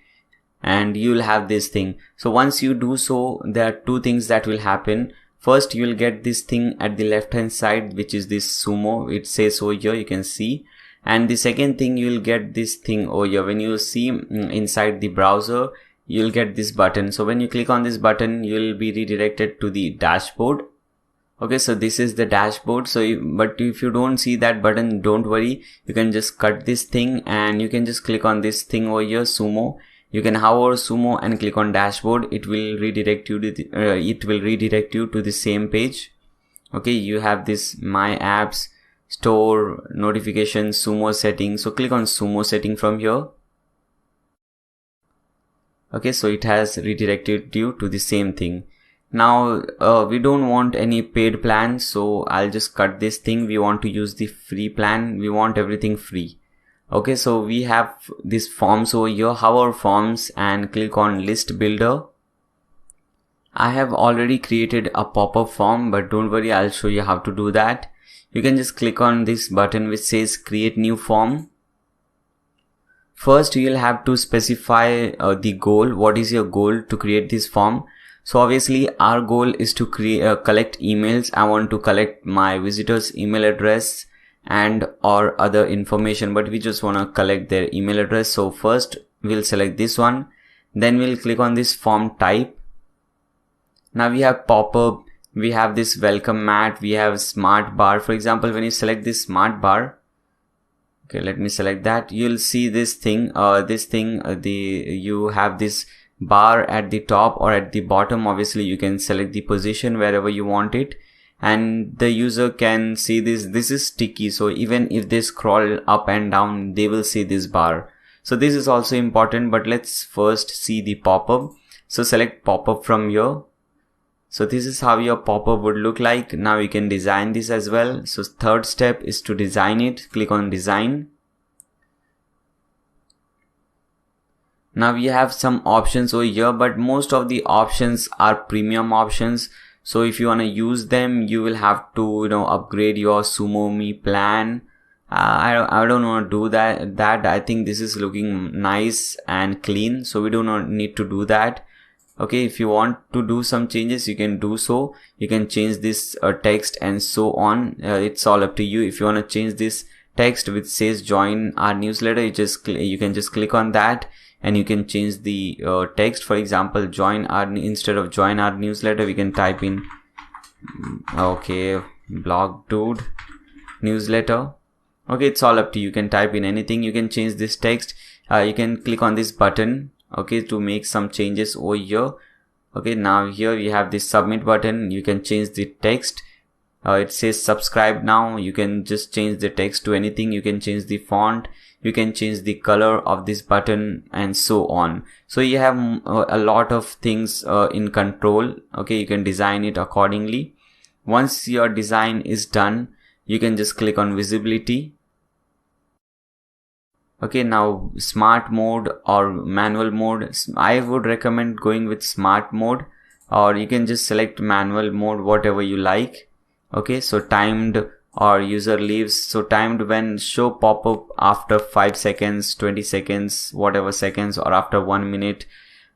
and you'll have this thing. So once you do so, there are two things that will happen. First, you'll get this thing at the left hand side, which is this Sumo. It says over here, you can see. And the second thing, you'll get this thing over here. When you see inside the browser, you'll get this button. So when you click on this button, you'll be redirected to the dashboard. Okay, so this is the dashboard. So but if you don't see that button, don't worry, you can just cut this thing and you can just click on this thing over here, Sumo. You can hover Sumo and click on dashboard. It will redirect you to the same page. Okay, you have this my apps, store, notifications, Sumo settings. So click on Sumo setting from here. Okay, so it has redirected you to the same thing. Now we don't want any paid plan, so I'll just cut this thing. We want to use the free plan. We want everything free. Okay, so we have these forms over here. Hover forms and click on list builder. I have already created a pop-up form, but don't worry, I'll show you how to do that. You can just click on this button which says create new form. First, you'll have to specify the goal. What is your goal to create this form? So obviously our goal is to collect emails. I want to collect my visitors' email address and or other information, but we just want to collect their email address. So first we'll select this one, then we'll click on this form type. Now we have pop-up, we have this welcome mat, we have smart bar. For example, when you select this smart bar, okay, let me select that, you'll see this thing, you have this bar at the top or at the bottom. Obviously you can select the position wherever you want it, and the user can see this. This is sticky, so even if they scroll up and down, they will see this bar. So this is also important, but let's first see the pop-up. So select pop-up from here. So this is how your pop-up would look like. Now you can design this as well. So third step is to design it. Click on design. Now we have some options over here, but most of the options are premium options. So if you want to use them, you will have to, upgrade your SumoMe plan. I don't want to do that. I think this is looking nice and clean, so we do not need to do that. Okay, if you want to do some changes, you can do so. You can change this text and so on. It's all up to you. If you want to change this text which says join our newsletter, you can just click on that. And you can change the text. For example, instead of join our newsletter, we can type in blog dude newsletter. Okay, it's all up to you. You can type in anything. You can change this text. You can click on this button, okay, to make some changes over here. Okay, now here we have this submit button. You can change the text. It says subscribe now. You can just change the text to anything. You can change the font. You can change the color of this button and so on. So you have a lot of things in control. Okay, you can design it accordingly. Once your design is done, you can just click on visibility. Okay, now smart mode or manual mode. I would recommend going with smart mode, or you can just select manual mode, whatever you like. Okay, so timed or user leaves. So timed when show pop-up after 5 seconds, 20 seconds, whatever seconds, or after 1 minute.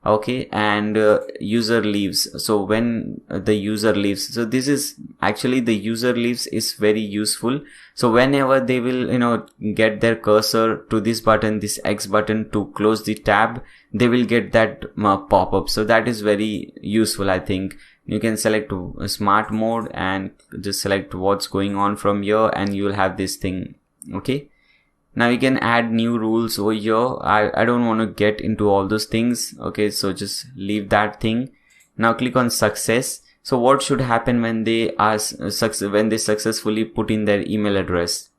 Okay, and user leaves. So when the user leaves, so this is actually the user leaves is very useful. So whenever they will get their cursor to this button, this X button, to close the tab, they will get that pop-up. So that is very useful, I think. You can select smart mode and just select what's going on from here, and you will have this thing. Okay, now you can add new rules over here. I don't want to get into all those things. Okay, so just leave that thing. Now click on success. So what should happen when they successfully put in their email address?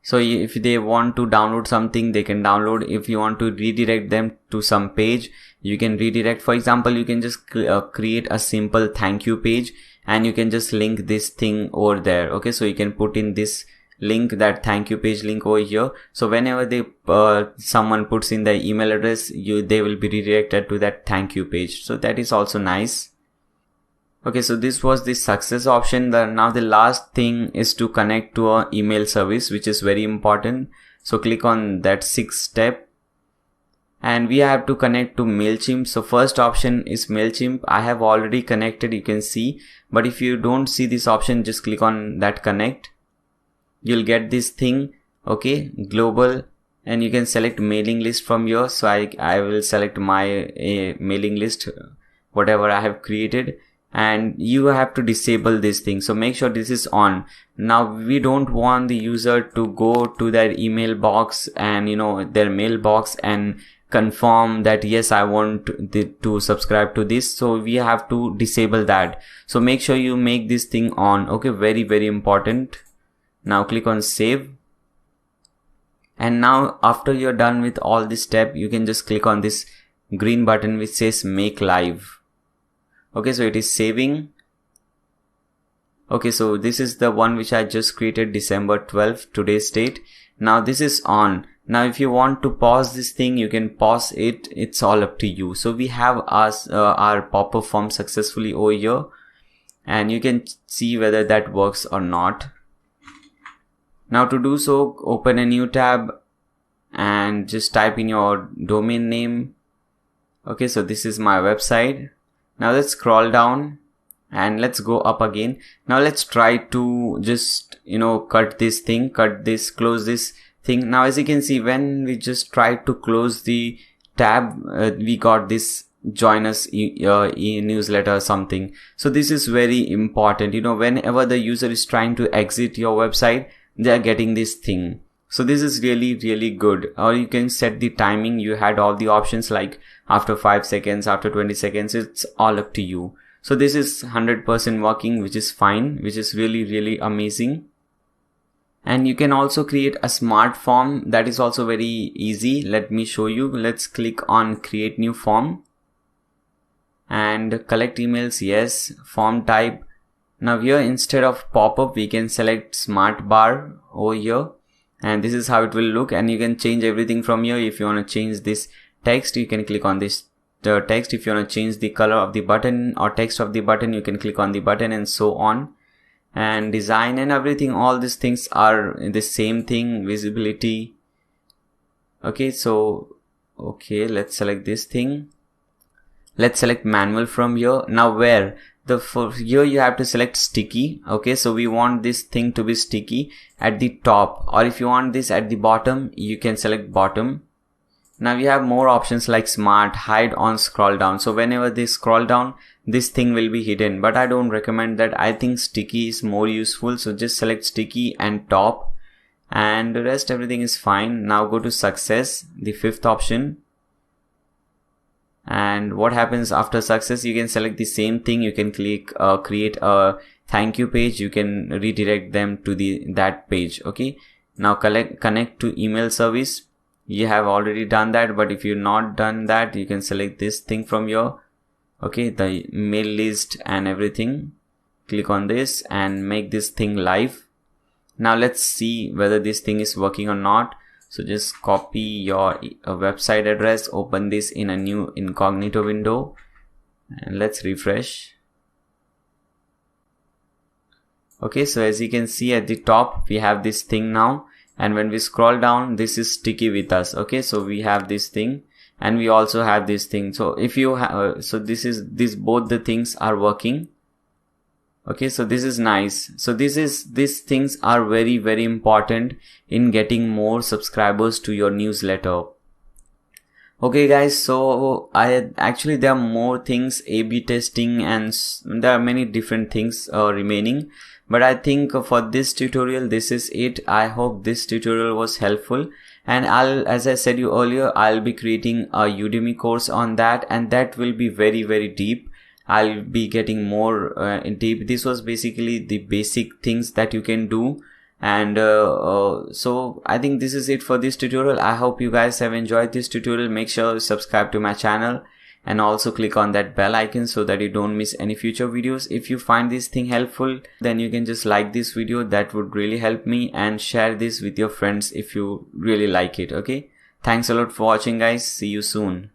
So if they want to download something, they can download. If you want to redirect them to some page, you can redirect. For example, you can just create a simple thank you page, and you can just link this thing over there. Okay, so you can put in this link, that thank you page link over here. So whenever they someone puts in their email address, they will be redirected to that thank you page. So that is also nice. Okay, so this was the success option. Now the last thing is to connect to our email service, which is very important. So click on that 6th step, and we have to connect to MailChimp. So first option is MailChimp. I have already connected, you can see, but if you don't see this option, just click on that connect. You'll get this thing, okay, global, and you can select mailing list from here. So I will select my mailing list, whatever I have created. And you have to disable this thing. So make sure this is on. Now we don't want the user to go to their email box and their mailbox and confirm that yes, I want to subscribe to this. So we have to disable that. So make sure you make this thing on. Okay, very, very important. Now click on save. And now after you're done with all this step, you can just click on this green button which says make live. Okay, so it is saving. Okay, so this is the one which I just created, December 12th, today's date. Now this is on. Now if you want to pause this thing, you can pause it. It's all up to you. So we have our pop-up form successfully over here, and you can see whether that works or not. Now to do so, open a new tab and just type in your domain name. Okay, so this is my website. Now let's scroll down and let's go up again. Now let's try to just cut this thing, close this thing. Now as you can see, when we just try to close the tab, we got this join us e-newsletter or something. So this is very important. Whenever the user is trying to exit your website, they are getting this thing. So this is really, really good. Or you can set the timing. You had all the options like after 5 seconds, after 20 seconds, it's all up to you. So this is 100% working, which is fine, which is really, really amazing. And you can also create a smart form. That is also very easy. Let me show you. Let's click on create new form and collect emails. Yes, form type. Now here, instead of pop-up, we can select smart bar over here. And this is how it will look, and you can change everything from here. If you want to change this text, you can click on this text. If you want to change the color of the button or text of the button, you can click on the button, and so on. And design and everything, all these things are the same thing. Visibility. Okay, so let's select this thing. Let's select manual from here. Now for here you have to select sticky. Okay, so we want this thing to be sticky at the top, or if you want this at the bottom, you can select bottom. Now we have more options like smart, hide on scroll down. So whenever they scroll down, this thing will be hidden, but I don't recommend that. I think sticky is more useful. So just select sticky and top, and the rest everything is fine. Now go to success, the 5th option. And what happens after success, you can select the same thing. You can click create a thank you page. You can redirect them to that page. Okay, now connect to email service. You have already done that, but if you're not done that, you can select this thing from here. Okay, the mail list and everything. Click on this and make this thing live. Now let's see whether this thing is working or not. So just copy your website address, open this in a new incognito window, and let's refresh. Okay, so as you can see at the top, we have this thing now, and when we scroll down, this is sticky with us. Okay, so we have this thing, and we also have this thing. So if you have, so both the things are working. Okay, so this is nice. So these things are very, very important in getting more subscribers to your newsletter. Okay guys, so there are more things, A/B testing, and there are many different things remaining. But I think for this tutorial, this is it. I hope this tutorial was helpful. And as I said you earlier, I'll be creating a Udemy course on that, and that will be very, very deep. I'll be getting more in deep. This was basically the basic things that you can do, And so I think this is it for this tutorial. I hope you guys have enjoyed this tutorial. Make sure to subscribe to my channel and also click on that bell icon so that you don't miss any future videos. If you find this thing helpful, then you can just like this video. That would really help me, and share this with your friends if you really like it. Okay, thanks a lot for watching, guys. See you soon.